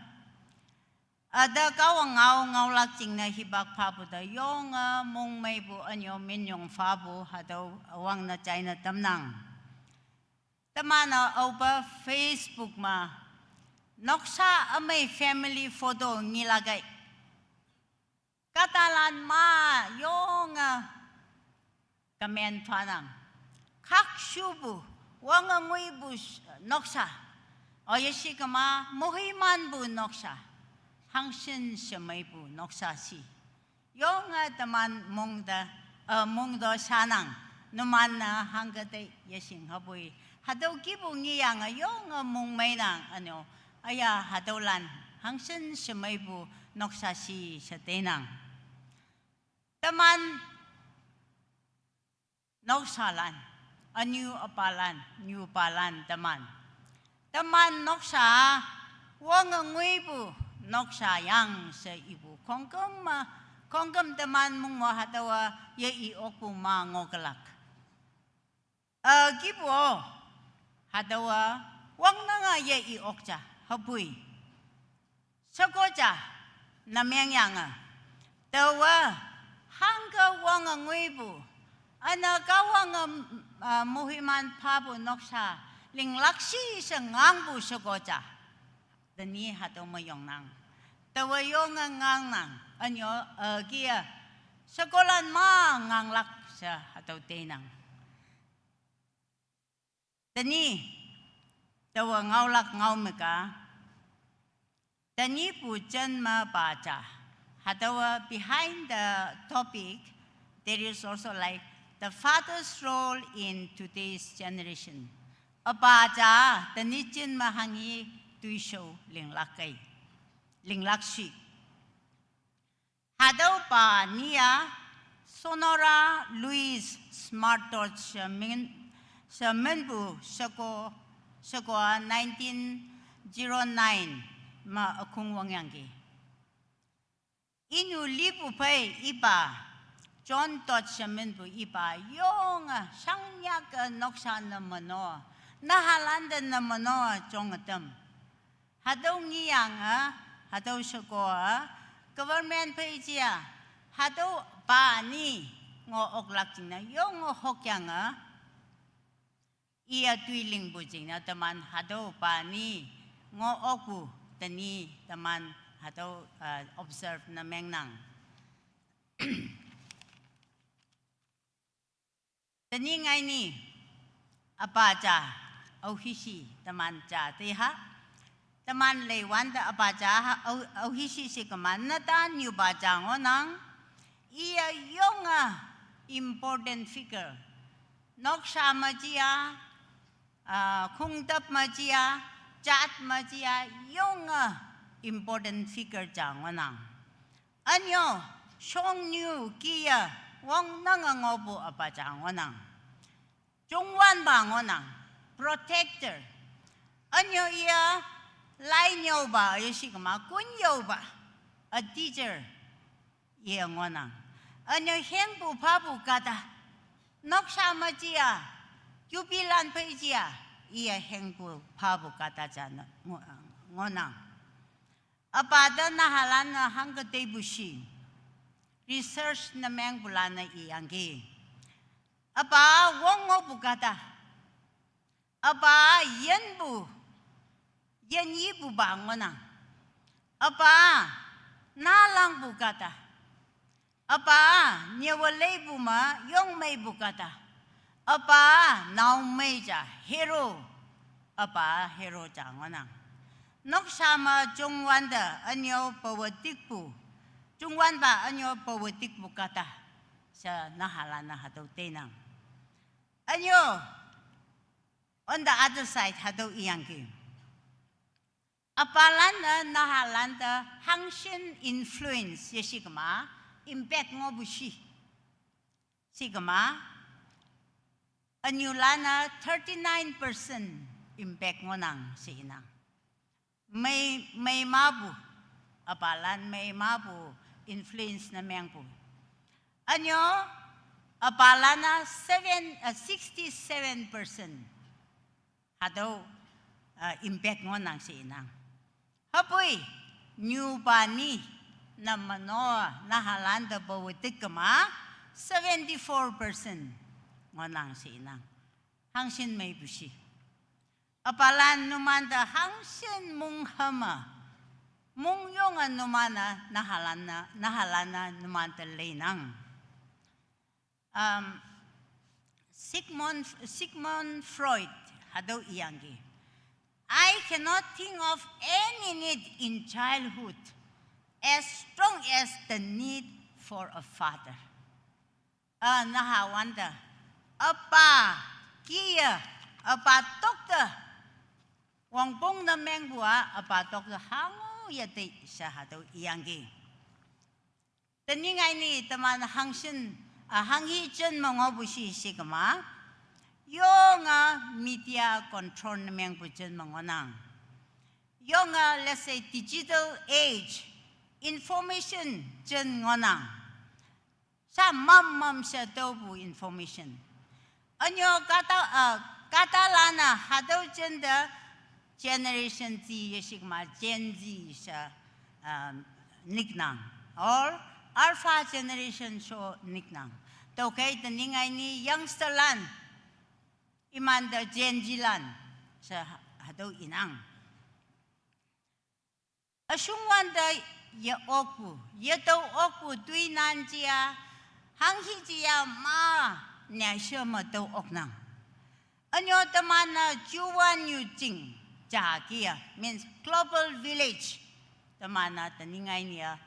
ada kawang ngau lakjing na hibak pabu da yong mong may bu anyo minyong fabu hadaw awang na China tamnang tamana over Facebook ma noksa amay family photo nilagay katalan ma yong kamen panang kak shubu wang ngui bu noksa oyesi kama muhiman bu noksa hangsin semai bu noksa si yong teman mongdo sanang numan na hanggate yesing habui hadaw kibu ngiyang yong mong mainang ano aya hadawlan hangsin semai bu noksa si sa tenang teman noksalan anyu apalan new palan teman noksa wang ngui bu noksa yang sa ibu kongkem teman mong mahatawa ye iokpu ma ngogelak gibo hatawa wang nga ye iokja habui sakoja namyang tawa hangga wang ngui bu ana kawang muhiman pabu noksa linglaksi sa ngangbu sakoja dani hataw mayong nang tawayong ngang nang anyo kia sekolan ma nganglak sa hataw tenang dani tawa ngaulak ngau meka dani pujan ma baca hataw behind the topic there is also like the father's role in today's generation abaca dani jin mahangi tuisho linglakshi hadaw pa niya Sonora Louis Smart Torch sa Menbu sako 1909 ma akung wangyanggi inu lipu pay iba John Torch sa Menbu iba yung sangyak noksa na mano nahalanda na mano jongatam hadaw ngiyang hadaw sako government page hadaw pa ni ngo oklak jing na yung hokyang iya tuiling bujing na teman hadaw pa ni ngo okbu tani teman hadaw observe na mengnang tani ngay ni apa ja au hisi teman ja tiha teman lewan da abaja au hisi si keman na tan yu baja ngonang iya yung important figure noksa majia kungtap majia chat majia yung important figure ja ngonang anyo song new kia wong nang ngobu abaja ngonang jongwan ba ngonang protector anyo iya lai nhau ba yesi kama kun nhau ba a teacher ye ngona anyo heng bu pa bu kata noksa majia yubilan pejia iya heng bu pa bu kata jana ngona Apada nahalan na hanggatay bushi. Research na meng bulan na iyanggi. Apa wongo bukata. Apa yan bu. Yan ibu bangonang. Apa nalang bukata. Apa nyawalay buma yung may bukata. Apa naong may ja hero. Apa hero jangonang. Nok sama Jungwan da anyo pawatik po. Jungwan ba anyo pawatik bukata sa nahala na hataw tenang. Anyo on the other side hataw iyangki. Apalan na nahalan da hangshin influence yesigma impact ngo bushi. Sigma anyo lana 39% impact ngo nang si inang. May mabu apalan may mabu influence na mengpo. Anyo apalan na 67% hadaw impact ngo nang si inang. Hapoy new bani na manoa na halanda bawitik kama 74% ngo nang si inang. Hangsin may busi. Apalan numanda hangsin mung hama. Mung yung numana nahalana numanda lenang. Sigmund Freud hadaw iyanggi. I cannot think of any need in childhood as strong as the need for a father. Nahawanda. Apa kia apa dokter. Wang pong na meng bua apatok sa hango yate sa hataw iyanggi. Taningay ni taman hangsin hanghi chen mga busi sigma. Yung media control na meng buchen mga nang. Yung let's say digital age information chen mga nang. Sa mam sa daw bu information. Anyo katalana hataw chen da Generation Z yesigma Gen Z sa niknang or Alpha generation so niknang. Tokay taningay ni youngster lan imanda Gen Z lan sa hadaw inang. Asungwan da ya oku yataw oku tuinan jiya hanghi jiya ma nyasya mataw oknang. Anyo tamana juwan yu jing. Jahakia means global village. Tamana taningay niya.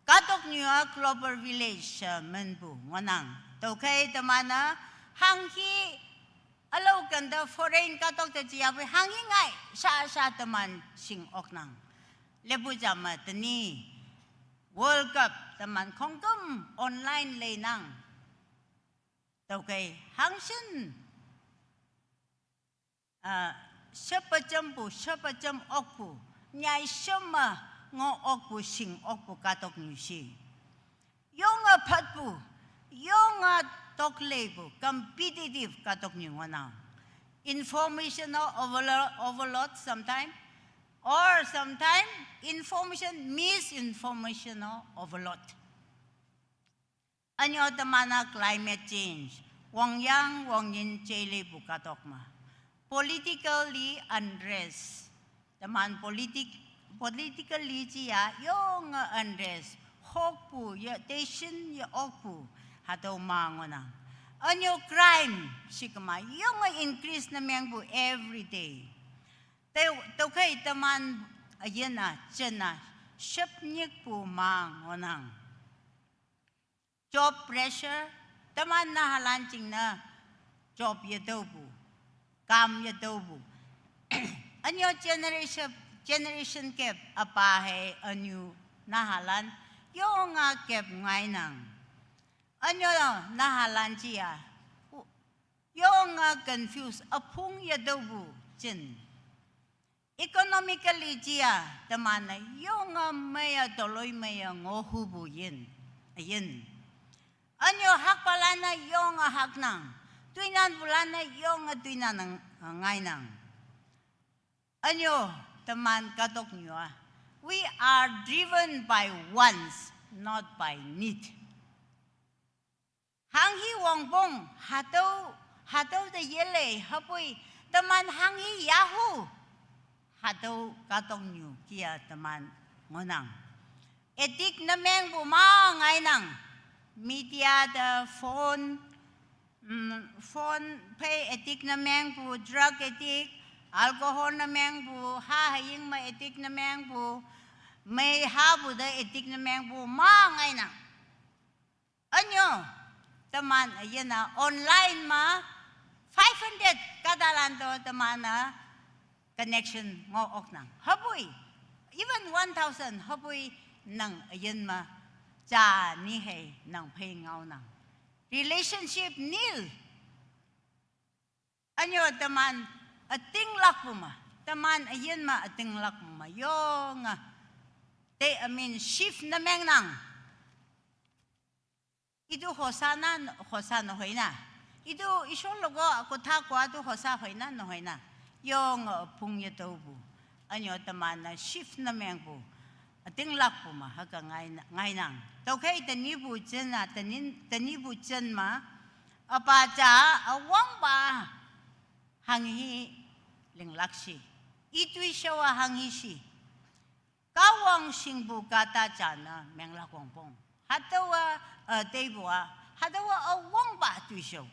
Katok niya global village menbu ngonang. Tokay tamana hanghi alaw ganda foreign katok ta jiyabe hanghi ngay sa taman sing oknang. Lebu jama tani World Cup taman kongkum online lenang. Tokay hangsin sepajam okpu nyai sema ngo okpu sing okpu katok nyusi. Yung patpu, yung toklebu competitive katok nyungwana. Informational overload sometimes, or sometimes misinformational overload. Anyo tamana climate change, wang yin chele bukatok ma. Politically unrest. Taman politically siya yung unrest. Hokpu, ya tension ya okpu. Hataw mango na. Anyo crime, sikama. Yung increase na miyang bu every day. Tawkay taman, ayan na, dyan na. Shipnik po mango na. Job pressure, taman na halancing na. Job ya daw po. Kam ya dobu. Anyo generation gap apahe anyo nahalan yung gap ngay nang. Anyo nahalan siya. Yung confused apung ya dobu jen. Economically siya tamana yung maya doloy maya ngohubu yin. Ayin. Anyo hakpala na yung hak nang. Tuinan bulan na yung tuinan ng ngay nang. Anyo, taman katok nyo we are driven by wants, not by need. Hang hi wong bong hado the yele hapui teman hang hi yahu hado katong nyu kia teman ngonang. Etik na meng bu ma ngai nang media the phone pay etik na meng bu drug etik alcohol na meng bu ha haying ma etik na meng bu may ha bu da etik na meng bu ma ngai nang. Anyo teman ayana online ma 500 kadalanto teman connection ngo ok nang habui even 1000 habui nang ayan ma cha ni he nang pay ngao nang relationship nil. Anyo teman ating lakuma teman ayan ma ating lakuma yung te amin shift na meng nang itu hosana hoy na. Itu isong logo ako takwa tu hosa hoy na no hoy na. Yung pungya to bu. Anyo teman na shift na meng bu. Ating lak po ma haka ngay nang. Tokay tanibu jen na tanibu jen ma apa cha awang ba hanghi linglakshi. Itu isyawa hanghi si. Kawang singbu kata jana meng lakwang pong. Hatawa tebua hatawa awang ba tuisyo.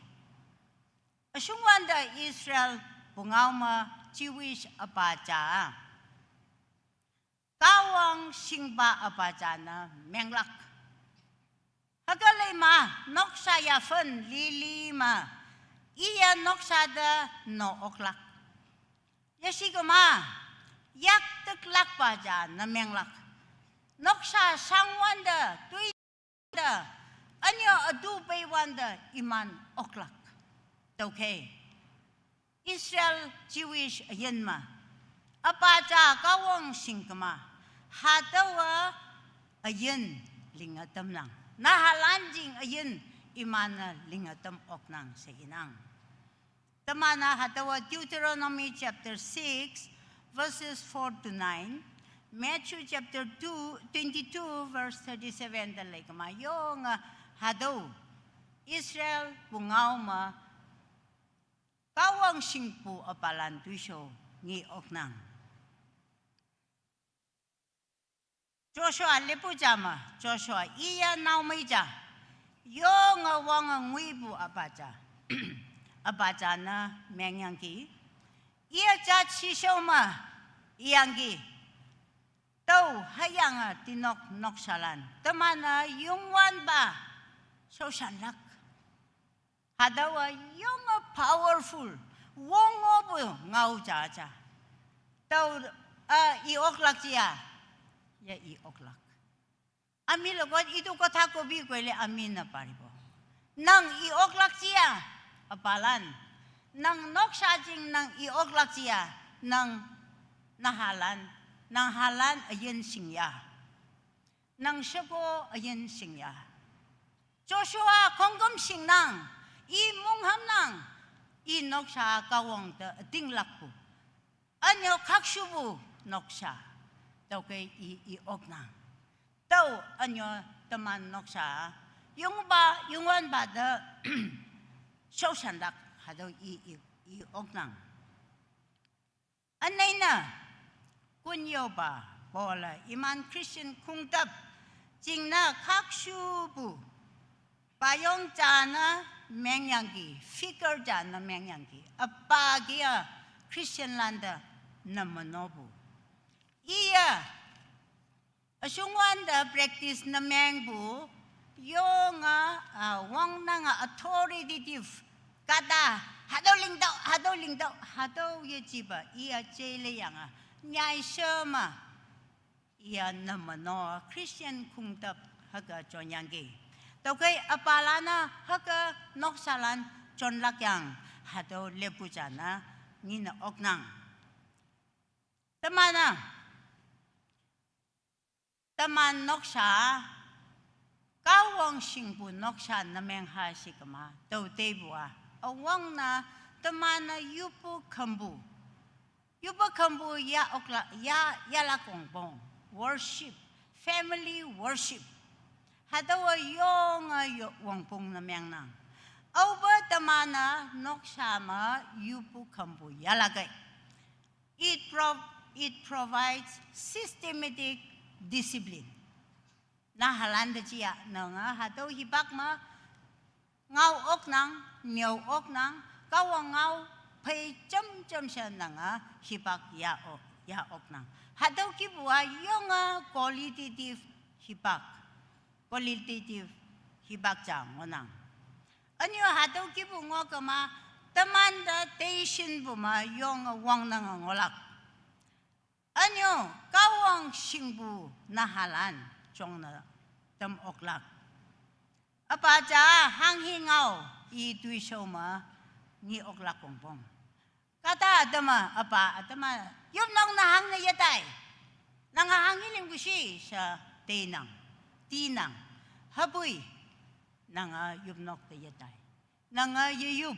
Asungwan da Israel bungauma Jewish apacha. Kawang singba apacha na menglak. Hagalay ma noksa ya fen lili ma. Iya noksa da no oklak. Yasigo ma yak teklak pa na menglak. Noksa sangwan da tui anyo adu bay wanda iman oklak. Okay. Israel Jewish ayanma. Apacha kawang singkama. Hatawa ayan lingatam nang. Nahalanjing ayan imana lingatam oknang sa inang. Tamana hatawa Deuteronomy chapter 6 verses 4 to 9. Matthew chapter 22 verse 37 dalay kamayong hadaw Israel bungaw ma kawang singpu apalan tuisyo ngi oknang. Joshua lepu jama Joshua iya naw may ja yung wang nguibu apaja apaja na mengyangki iya ja chisyo ma iyangki tau hayang tinok noksalan temana yungwan ba sosanlak hadawa yung powerful wongo bu ngau jaja tau ioklak siya ya ioklak ami logot itu kota ko bi kwele amin na paribo nang ioklak siya apalan nang noksajing nang ioklak siya nang nahalan nang halan ayan singya. Nang syako ayan singya. Joshua konggom sing nang. I mungham nang. I noksha kawang ta ating lakpo. Anyo kaksubu noksha. Tau kay i ok nang. Tau anyo teman noksha. Yung wan ba da sosandak hadaw i ok nang. Anay na. Kunyo ba bola iman Christian kungtap jingna kaksubu bayong jana mengyanggi fikir jana mengyanggi apagia Christian landa na manobu iya asungwan da practice na mengbu yung wang na authoritative kada hadaw lingdaw hadaw yejiba iya jele yang nyai sema iya namano Christian kungtap haga chonyangge tokay apalana haga noksalan chonlakyang hado lepujana ngina oknang taman noksa kawang singbu noksa nameng hasikama tau tebua awang na tamana yupu kambu Yuba kambu ya okla ya la kongbong worship, family worship. Hadawa yung wangpong na miyang nang. Over tamana nok sama yupu kampu yalagay. It provides systematic discipline. Nahalanda siya nga hadaw hibak ma ngaw ok nang nyaw ok nang kawang ngaw pay cham siya nga hibak ya ok nang. Hadaw kibwa yung qualitative hibak. Qualitative hibak jang ngonang. Anyo hadaw kibu ngo kama tamanda tation buma yung wang nang ngolak. Anyo kawang singbu nahalan chong na tam oklak. Apa ja hanghingaw I tuisaw ma ni oklak pongpong. Kata adama apa adama yung nang nahang na yatay. Nangahangiling busi sa tinang. Haboy nang yubnok tayatay nang yuyub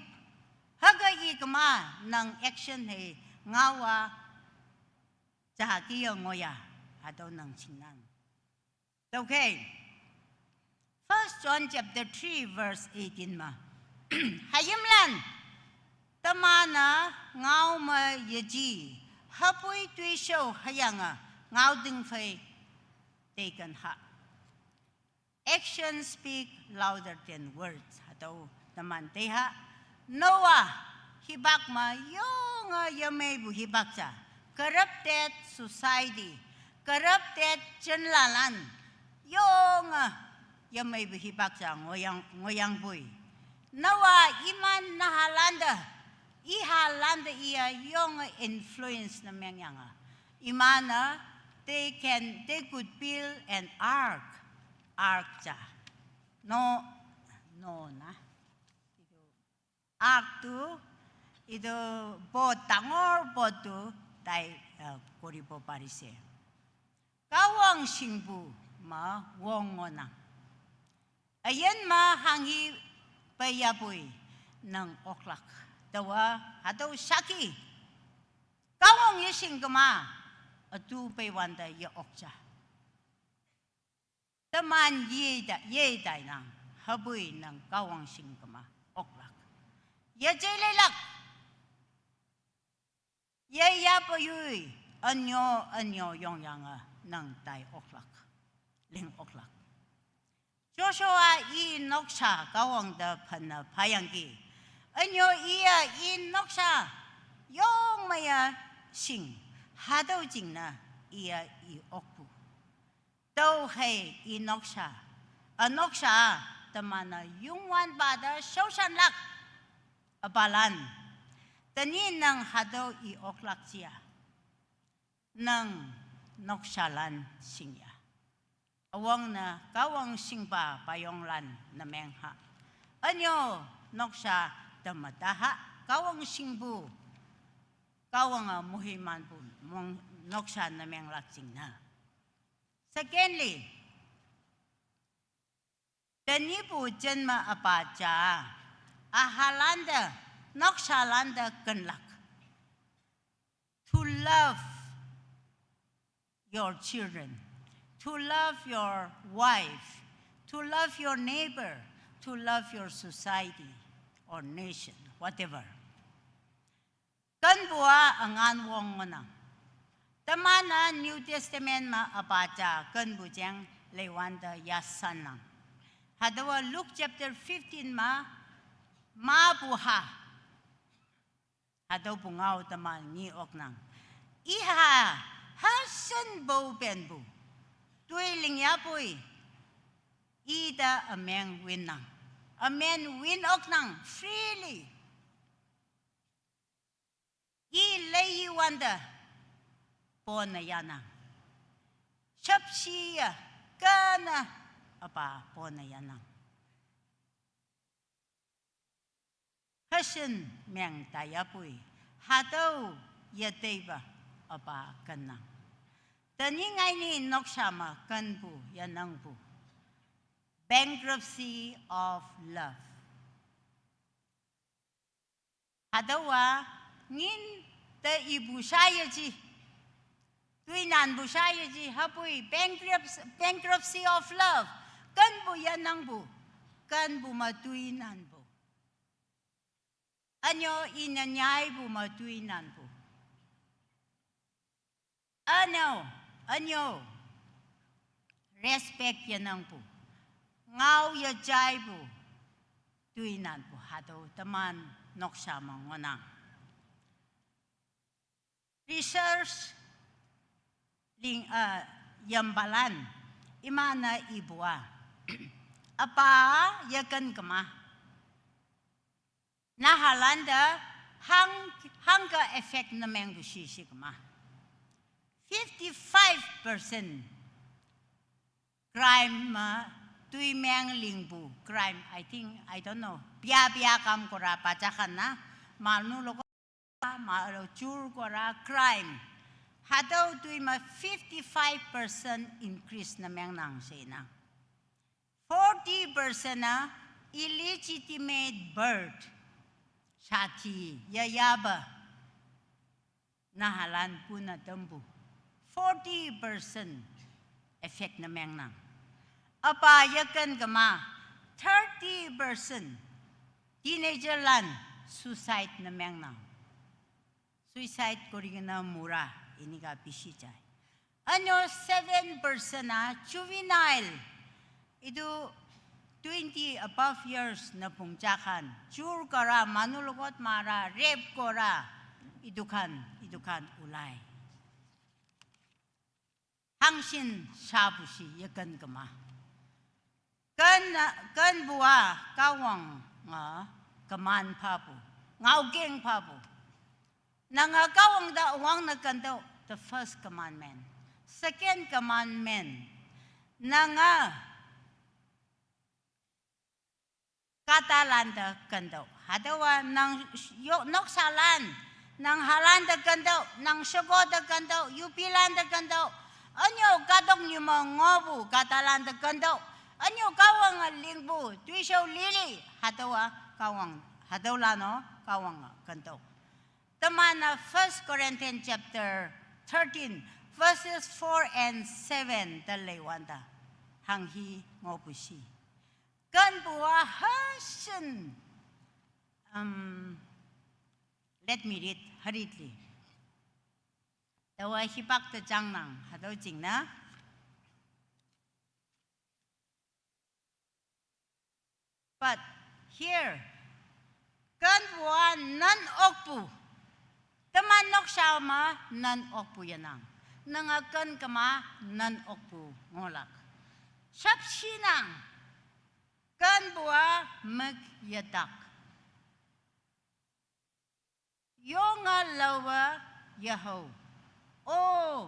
hagay ikama nang action he ngawa jahaki ngoya ataw nang sinan. Okay, 1 John chapter 3 verse 18 ma hayimlan tamana ngaw ma yaji haboy tuisaw hayanga ngaw ding fay taken ha. Actions speak louder than words. Ataw naman teha. Noah, hibak ma yung yamay bu hibak sa. Corrupted society. Corrupted chenlalan. Yung yamay bu hibak sa ngoyang buy. Noah, iman nahalanda. Ihalanda iya yung influence na mga. Imana, they could build an ark ja. No na. Ark tu itu bot tangor bot tu tai koripo parise. Kawang singbu ma wongona. Ayan ma hangi payaboy ng oklak. Dawa hataw saki. Kawang yising kama atu paywanda ya okja. Taman ye dai nang haboy nang kawang singkama oklak. Ye jelelak. Ye yapoy anyo yong yanga nang tai oklak. Ling oklak. Joshua noksha kawang da pana payanggi. Anyo noksha yong maya sing hadaw jing na iya okpu. Tau hai inoksha, anoksha tamana yungwan bada shoshan lak abalan. Tani nang hadaw oklak siya, nang nokshalan singya. Awang na kawang singpa payonglan na mengha. Anyo noksha tamataha kawang singbu, kawang muhiman pun mong noksha na menglak singna. Secondly, tanipu jenma apaja ahalanda nokshalanda kenlak. To love your children, to love your wife, to love your neighbor, to love your society or nation, whatever. Kanbua angan wong manang. Tamana New Testament ma apaja kan bujang lewanda yasanang. Hadawa Luke chapter 15 ma buha. Hadaw bungaw taman ni oknang. Iha hasan bo benbu. Tuiling yapoy. Ida ameng winang. Amen win oknang freely. Ilayi wanda. Pona yana. Shapsiya kana apa pona yana. Hasan meng tayapoy. Hadaw yateba apa kanang. Tani ngay ni noksama kanbu yanangbu. Bankruptcy of love. Hadawa ngin ta ibu saya ji. tuy nan bu sai ji hapui bankruptcy of love kan bu yan nang bu kan bu ma tuy nan bu anyo inanyai bu ma tuy nan bu anyo respect yan nang bu ngau ya jai bu tuy nan bu hado taman nok sama ngonang research ling yambalan imana ibua apa yakan kema nahalanda hangga effect na meng busi kema 55% crime tui meng lingbu crime I don't know pia kam kora pacakan na malnu loko malo chur kora crime hadaw tui ma 55% increase na meng nang sina 40% na illegitimate birth sati yayaba nahalan puna tembu 40% effect na meng nang apa yakan gama 30% teenager lan suicide na meng nang suicide korigana mura ini ka bisi jay ano 7% na juvenile itu 20 above years na pungjakan chur kara manulukot mara rape kora idukan ulay hangsin sabusi yakan gama kan buah kawang kaman pabu ngaugeng pabu nangakawang da uwang na kandaw the first commandment second commandment nanga katalan da kandaw hadawa nang noksalan nang halan da kandaw nang syago da kandaw yupilan da kandaw anyo kadong yung mga ngobu katalan da kandaw anyo kawang lingbu tuisyaw lili hadawa kawang hadawlano kawang kandaw Tamana 1 Corinthians chapter 13 verses 4 and 7 dalaiwanda hanghi ngopusi kan buah hasen let me read hurriedly tawa hipak ta jangnang hadaw jingna but here kan buah nan okpu Taman nok sama nan okpu yanang. Nangakan kama nan okpu ngolak. Sapsinang kan buah magyadak. Yonga lawa yaho. Oh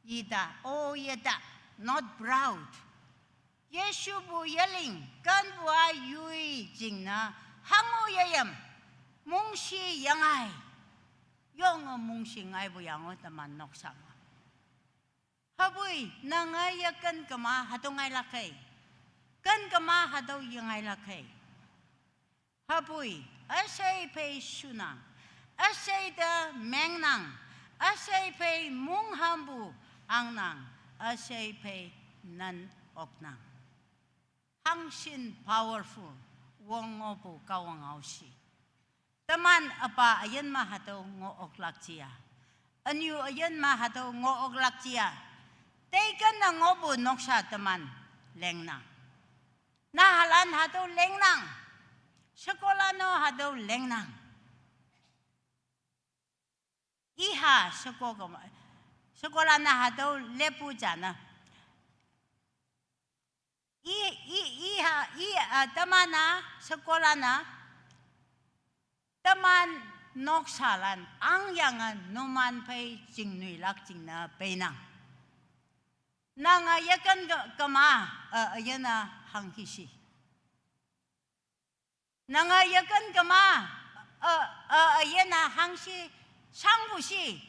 yada, not proud. Yesu bu yelling kan buah yui jingna hangu yayam mungsi yangay. Yung mungsing ay buyang o taman nok sama. Haboy, nangayakan kama hatong ay lakay. Kan kama hataw yung ay lakay. Haboy, asay pay sunang. Asay da mengnang. Asay pay munghambu ang nang. Asay pay nan oknang. Hangsin powerful. Wong opo kawang ausi. Taman apa ayan mahataw ngo oklak siya. Anyo ayan mahataw ngo oklak siya. Taikan na ngobo nok siya taman lengnang. Nahalan hataw lengnang. Sekolah no hataw lengnang. Iha sekolah na hataw lepu jana. Iha taman na sekolah na taman noksalan ang yangan numan pay jingnulak jingna penang. Nangayakan kama ayan na hangkisi. Nangayakan kama ayan na hangsi sangbusi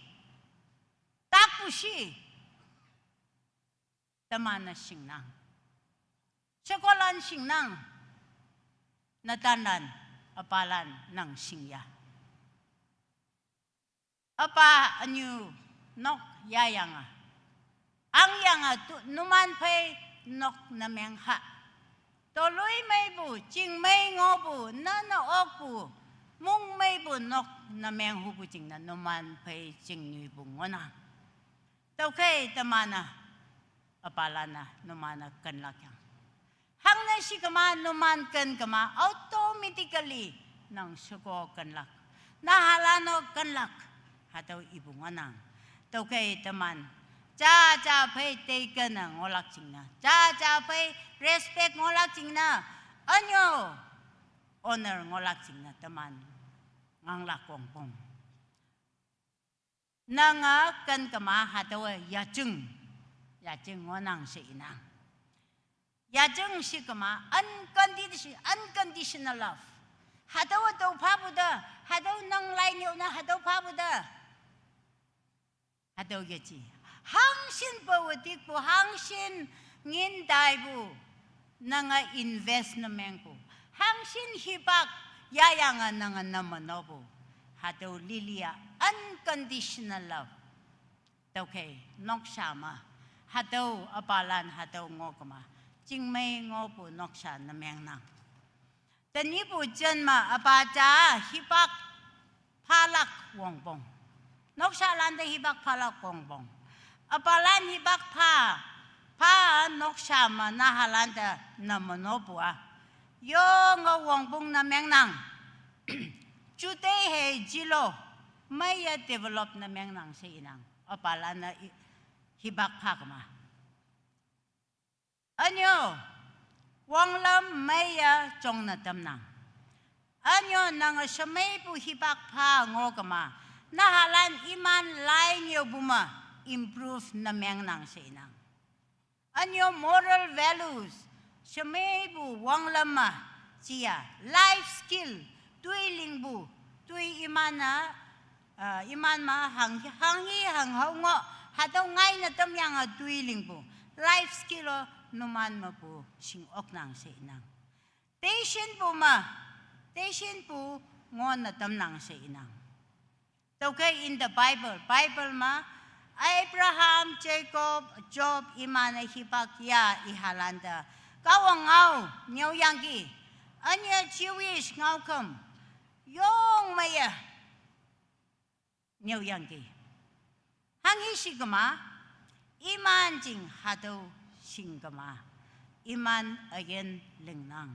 takbusi taman na singnang. Sekolan singnang natanan apalan ng singya. Apa anyo nok ya yang ang yang tu numan pay nok na meng ha toloy may bu jing may ngo bu na ok bu mung may bu nok na meng hu bu jing na numan pay jing nui bu ngona tau kay tamana apalana numana kan lakyang hang na si kama numan kan kama automatically nang suko kan lak nahalano kan lak hataw ibu ngonang tau kay taman cha pay taken na ngolak ching na cha pay respect ngolak ching na anyo honor ngolak ching na taman ngang lakong pong nanga kan kama hataw yachung ngonang si inang yachung si kama unconditional love hataw taw pabuda hataw nang lainyo na hataw pabuda hataw yachi hangsin pawatik po hangsin ngin daibu nanga investment po hangsin hibak yayangan nanga namanobo hataw lilia unconditional love okay nok sama hataw apalan hataw ngokama jingmay ngopo nok sa nameng nang tani po dyan ma apacha hibak palak wongbong nok sa landa hibak palak wongbong apalan hibak pa nok sama nahalanda na monopua yung wongbong na mengnang chute he jilo maya develop na mengnang sa inang apalan na hibak pa kama anyo wanglam maya chong na tamnang anyo nang samay po hibak pa ngokama nahalan iman lain yo buma improve na mengnang sa inang. Anyo moral values, siya bu wang lama siya life skill, tui lingbu, tui iman ma hangi hanghaw ngo, hataw ngay na tamyang tui lingbu, life skill o numan mo po sing oknang sa inang. Tation po ngo na tamnang sa inang. Okay, in the Bible ma, Abraham, Jacob, Job, imana hipakya ihalanda. Kawangaw, nyaw yanggi. Anya Jewish ngaw kam. Yung maya. Nyaw yanggi. Hangi sigama, iman jing hadaw singama. Iman ayen lingnang.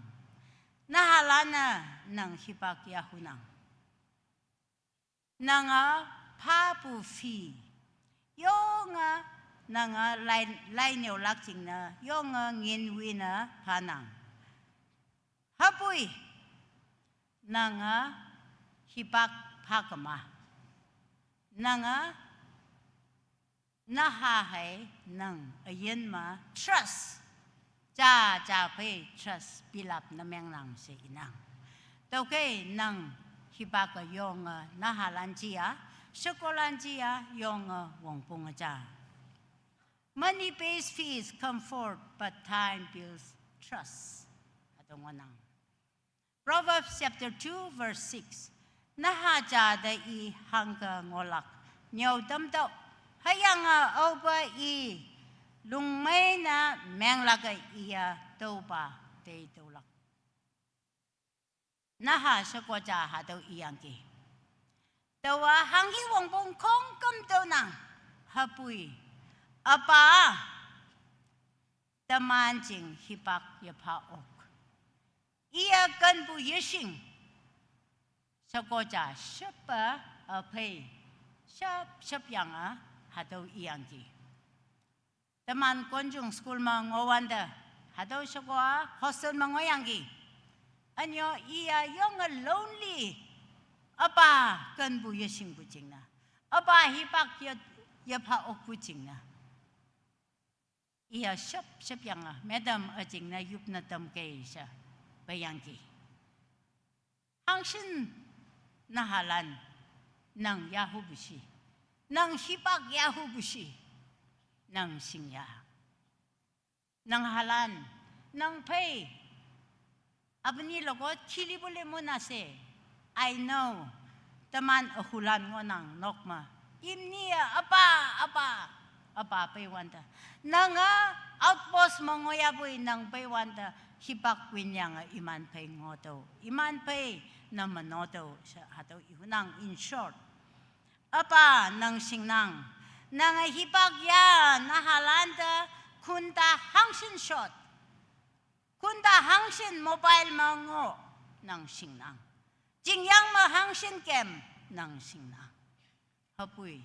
Nahalana ng hipakya hunang. Nanga papu fi. Yung nanga lain yo lakching na yung nginwi na panang. Hapoy nanga hibak pakama. Nanga nahahay ng ayan ma trust. Cha pay trust pilap na mengnang si inang. Tawkay nang hibak yung nahalan siya. Shokolan siya yung wongpong aja. Money pays fees, comfort, but time builds trust. Atong wanang. Proverbs chapter 2, verse 6. Nahaja da i hangga ngolak. Nyaw damdaw. Hayang oba i lungmay na menglagay iya tauba day taulak. Naha shokwaja hadaw iyangki. Tawa hangi wongbong kong kam daw nang hapuy. Apa taman jing hibak yapaok. Iya kan bu yeshing. Sakoja siapa apay. Siap yang hadaw iyangki. Taman konjung school mangowanda. Hadaw siya hostel mangoyangki. Anyo iya yung lonely. Apa kan bu yeshing bu jing na. Apa hibak yapaok bu jing na. Iya siap yang madam ajing na yup na tam kay siya bayangki. Hangsin nahalan ng yahubushi. Nang hibak yahubushi. Nang singya. Nang halan. Nang pay. Abni logot kilibule mo na se. I know, taman ahulan ngo nang nokma. imnia apa paywanta nanga outpost mongoya boy nang paywanta hipak winyang iman pay ngoto iman pay na manoto sa hato ihunang in short apa nang singnang nang hipak ya nahalanta kunta hangsin shot kunta hangsin mobile mango nang singnang jingyang ma hangsin kem nang singnang hapui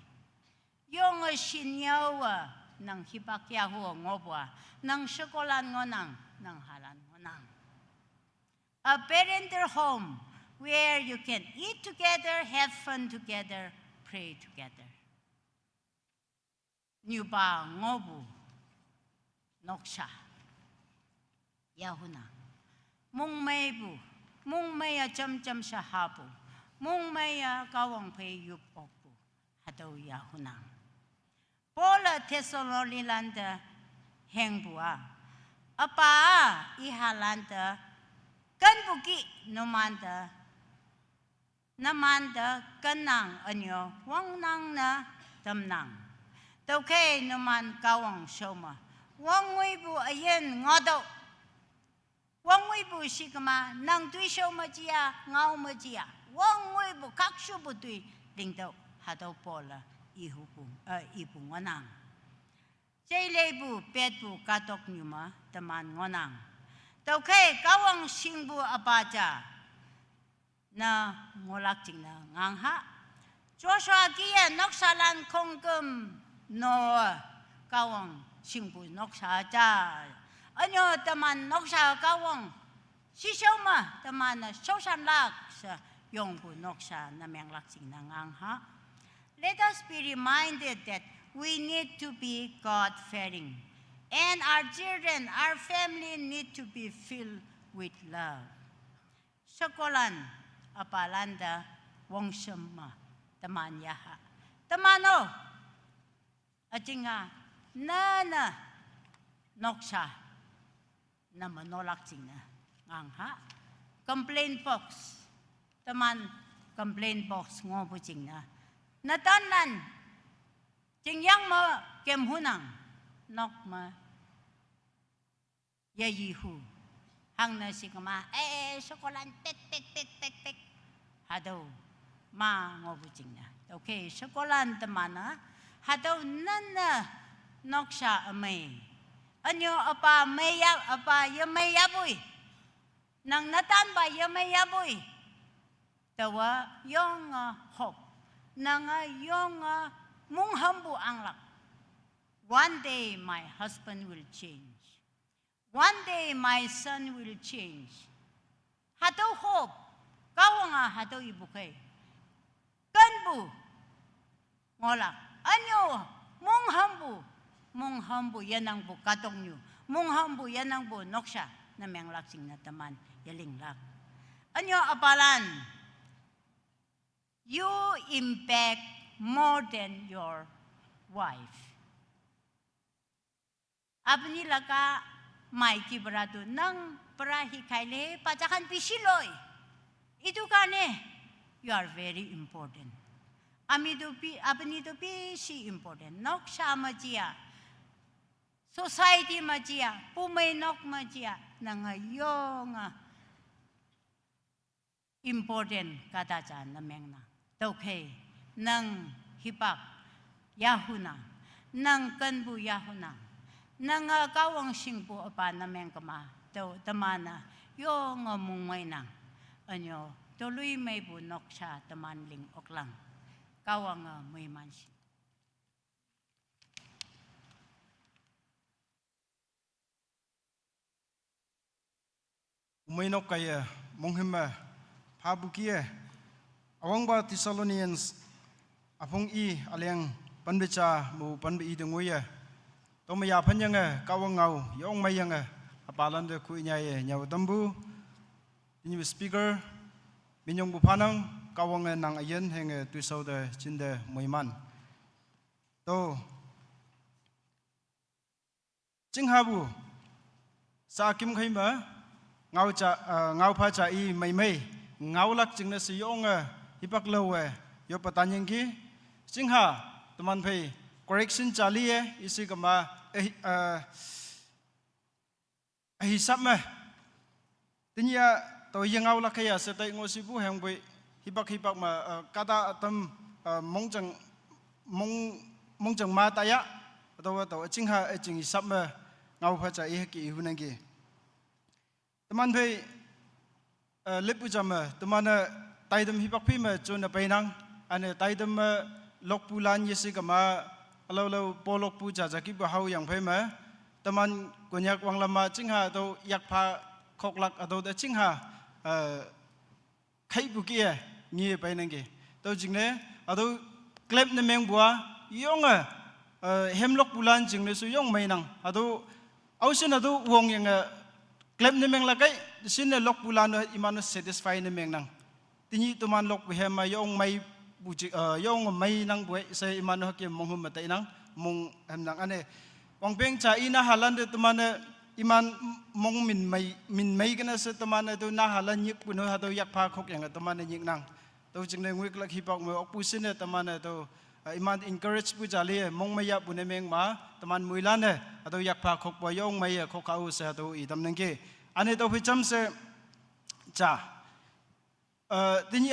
yung sinyawa nang hipak ya ho ngobwa nang sekolah ngonang nang halan ngonang a parental home where you can eat together, have fun together, pray together. Nyuba ngobu noksha yahuna mung maya cham shahabu mung maya kawang pay yupopu hadaw yahuna Paula Thessalonilanda hengbua apa ihalanda kan buki namanda kanang anyo wang nang na tamnang tokay naman kawang shoma wang wibu ayen ngodo wang wibu sikama nang tui shoma jia ngao ma jia wang wibu kakshu butui lingdo hadaw pola ipung ngonang Jailebu petbu katok nyuma teman ngonang tokay kawang singbu apaja na ngolak jing na ngangha Joshua kia noksalan kongkem no kawang singbu noksa ja anyo teman noksa kawang sisoma teman sosan lak sa yongbu noksa na menglak jing na ngangha Let us be reminded that we need to be God-fearing. And our children, our family need to be filled with love. Sokolan, apalanda, wongshama, taman yaha. Tamano, ajinga, nana, noksha, na manolak jingna, ngangha. Complaint box, taman, complaint box, ngobu jingna. Natanan, jingyang mo kem hunang, nok ma yayihu, hang na sikama, sokolan tek, hadaw, ma ngobu jingna. Okay, sokolan tamana, hadaw nana, nok siya amay. Anyo apa yamay yaboy, nang natan ba yamay yaboy, tawa yung hope. Nanga yung munghambu anglak. One day my husband will change. One day my son will change. Hataw hope. Kawa nga hataw ibukay. Kanbu. Ngolak. Anyo, munghambu yan ang bukatong nyo. Munghambu yan ang bu noksha na miyang laksing na taman yalinglak. Anyo apalan. You impact more than your wife. Abni laka may kibrado nang parahi kaile pajakan pisiloy. Itu kane you are very important. Abni to pisi important. Nok sama jia. Society majia, pumay nok majia nangayong important kata jan na mengna. Okay, nang hipak yahuna, nang kanbu yahuna, nang kawang singpo apa na mengkama, tamana, yung mungay nang, anyo, tuloy may bunok siya tamanling oklang, kawang may mansi. Umainok kaya monghima pabukiye awangba Thessalonians apong aliang panbecha mu panbe dengoya tomaya phanyanga kawangau yong mayanga apalande kuinyaye nyaw dambu new speaker minyong bupanang kawanga nang ayen henge tuisaude chinde moiman to jinghabu sa kim khaima ngau pha cha mai ngau lak jingna si yong hipak lowe yo patanyeng ki จิงหาตมันเพย์ correction จาลีเออิสิกมาฮิซับมาทีนี้ตัวยังเอาละขยะเสตงอสิบุแห่งไปฮิบักมากาตาตมมงจังมาตายะตัวจิงหาจิงฮิซับมาเงาพระเจ้าเอกิหุนังกีตมันเพย์เล็บปุจามตมันไตดมฮิบักพี่มาจนไปนังอันนี้ไตดมลกปูลานยิสิกมาเราปอลกปูจากิบเฮาอย่างเพย์มาตมันกุญยักวังลำมาจิงหาตัวยักพาขกลักตัวจิงหาใครบุกี้งี้ไปนั่งกีตัวจริงเนี่ยตัวเคล็บในเมืองบัวยองเฮมลกปูลานจริงเลยสุยองไม่นังตัวเอาสินะตัววงยังเคล็บในเมืองละไกสินะลกปูลานอิมันsatisfyในเมืองนังทีนี้ตัวมันลกไปเฮมายองไม่บุจิยองไม่นังบุยเซอิมันฮักเกมงหุมมาแต่นังมงเฮมนังอันนี้วังเพ่งจ่าอินาฮัลันเดตัวมันอิมันมงมินไม่กันนะเสตัวมันตัวนาฮัลันยิกปุ่นหัวตัวยักพาขกอย่างตัวมันยิกนังตัวจึงในงุยกลักฮิปอกมือออกปุสินเนี่ยตัวมันตัวอิมัน encourage ปุจารีมงไม่ยับปุ่นในเมืองมาตัวมันมวยลันเนี่ยตัวยักพาขกปอยองไม่ขกเขาเสียตัวอีตำนึงกี้อันนี้ตัวพิจำเสจ่าทีนี้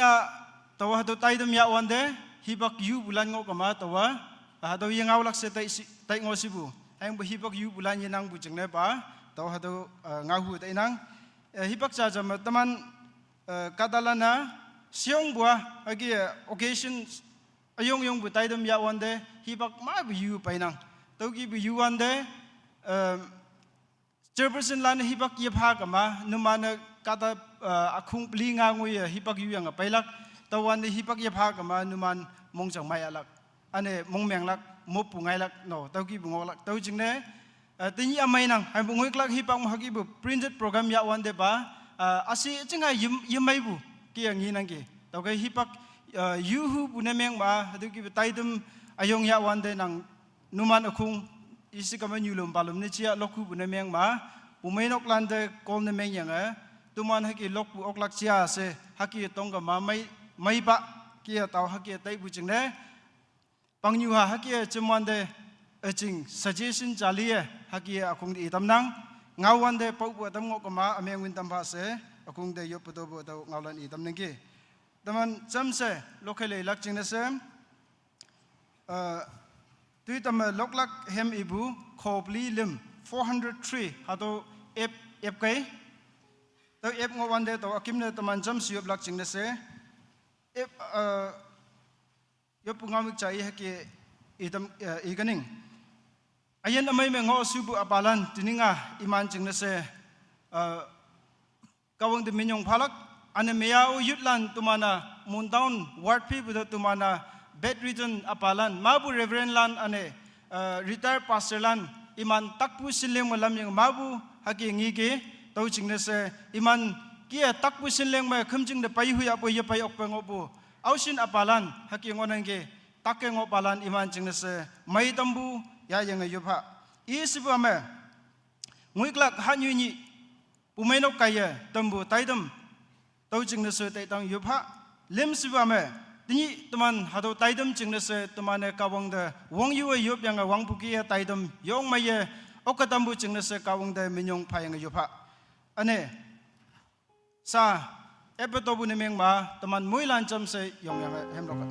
ตัวตัวไตดมยาวันเดฮิบักยูบุลันงอกมาตัวตัวยังเอาลักเสไตงอสิบุแห่งฮิบักยูบุลันยันนังบุจังเนี่ยป่ะตัวตัวงาหูไตนังฮิบักจ่าจำตมันกาตาลานะเสียงบัวไอ้กี้ occasion ยงบุไตดมยาวันเดฮิบักมาบุยูไปนังตัวกี้บุยูวันเดเจอเปอร์เซ็นต์ล้านฮิบักยีพากมานุมันกาตาคุ้งปลีงางวยฮิบักยูยังไปลักตัววันนี้ฮิบักยีพากมานุมันมงจังไม่ลักอันนี้มงเมียงลักมุปุงไงลักโนตัวกี้บุงลักตัวจริงเนี่ยทีนี้ไม่นังให้บุงลักฮิบักมากี้บุ printed program ยาวันเดบ้าอาศัยจริงไงยิ้มไม่บุกี่อย่างนี้นังกี้ตัวกี้ฮิบักยูหูบุญเมียงมาตัวกี้ไตดุมอายงยาวันเดนังนุมันคุ้งอิสิกามันยูลมบาลมนี่เชียลกคูบุญเมียงมาปุไม่นกลันเดกอลเนเมียงยังตัวมันฮักกี้ลกปูออกลักเชียเสฮักกี้ตรงกับมาไม่ปะกี้ตัวฮักกี้ไตบุจังเนี่ยปังยูฮาฮักกี้จำวันเดจริง suggestion จารีฮักกี้อาคงดีตำนังเงาวันเดปอกบัวตำงอกมาอเมวินตำภาเสอาคงเดยยบตัวบัวตัวเงาลันอีตำนังกี้แต่มันจำเสลกเลยลักจริงนะเสตุยตำลกลักเฮมอีบูขอบลีลิม403ฮัตโตเอฟไกตัวเอฟงวันเดตัวอากิมเนตมันจำสิยบลักจริงนะเสเอฟยบปุ่งอามิกใจฮักกี้อีกันนิงอายันอเมย์เมงอสุบุอาบาลันตินิงาอิมันจริงนะเสกาวงเดมินยงพาลักอันเมียอุยุดลันตุมานามุนดาวน์วอร์ดพีบุตรตุมานาbedridden apalan mabu reverend lan ane retired pastor lan iman takpu sinleng malam yang mabu haki ngige tau jingne se iman kia takpu sinleng ma khumjing de pai hu ya po ye pai ok peng obu ausin apalan haki ngonange takke ngopalan iman jingne se mai tambu ya yang yupha isibu ame nguiklak hanyu ni pumainok kaya tambu taidam tau jingne se taitang yupha lim sibu ame Tini teman hado taidam cingna se teman kawang de wong yu yup yang wang buki ya taidam yong maya okatambu cingna se kawang de minyong payang yupa ane sa epetobu ne meng ma teman mui lancam se yong yang hemloka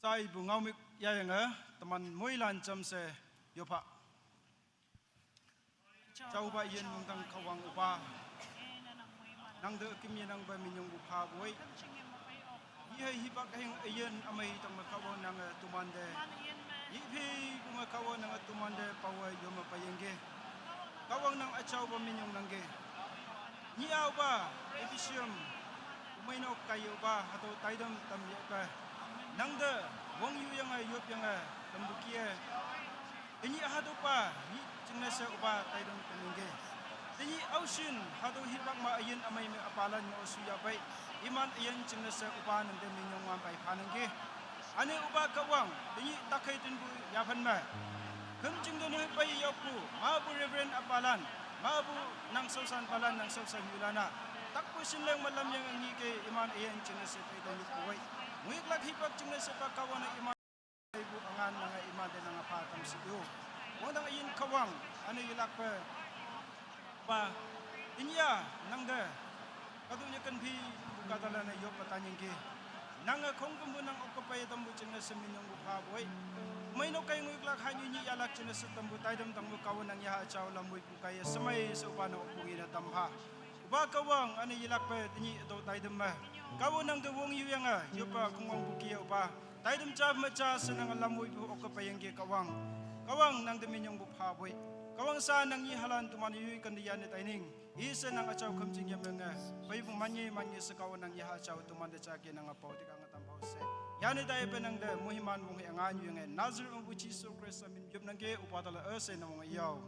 Sai bungau mik ya yang teman muilan jam se yopa. Jauh ba yen mung tang kawang upa. Nang de kimi nang ba minyong bupa boy. Ye hibak heng yen amai tang makawang nang tumande. Yipi bunga kawang nang tumande pawa yoma payenge. Kawang nang achau ba minyong nangge. Ni au ba efisiem. Umaino kayo ba hato taidam tam ba. Nang de wong yu yang yop yang lembukie. Ini hado pa ni jengnasa uba taidam pemingge. Ini ausin hado hibak ma ayen amai me apalan mo suya bai. Iman ayen jengnasa uba nang de minyong wan bai panengge. Ane uba kawang ini takai tenbu yapan ma. Kem jengdo ne bai yopu mabu reverend apalan. Mabu nang sausan palan nang sausan yulana. Takpo sinlang malam yang ngi ke iman ayen jengnasa taidam yukuwai. Muik lagi hibak jengnasa pa kawan iman ibu angan nang iman de nang apatam siyo. Wong dang ayen kawang ane yulak pa inya nang de kadunya kan bi bukatala na yop patanyeng ge nang khong kumbu nang okopay tambu chengna seminyong bupa boy may no kay nguik lak hanyu ni yalak chengna sa tambu taydam tambu kawan nang yaha chaw lamoy bukaya samay sa upa na upungi na tamha uba kawang ane yilak pa tinyi ito taydam ma kawan nang de wong yuyang yopa kungwang bukiya upa taydam chab macha sa nang lamoy bu okopay ge kawang kawang nang de minyong bupa boy kawang sa nang yihalan tuman yuy kandiyan ni taining isa nang achaw kamjing yamanga bai bu manye sa kawan nang yaha chaw tuman de chake nang apaw ti kang atampaw se yani dai pe nang de muhiman mong angan yu nge nazir bu chi so kres min yup nang ge upadala ase na mong yaw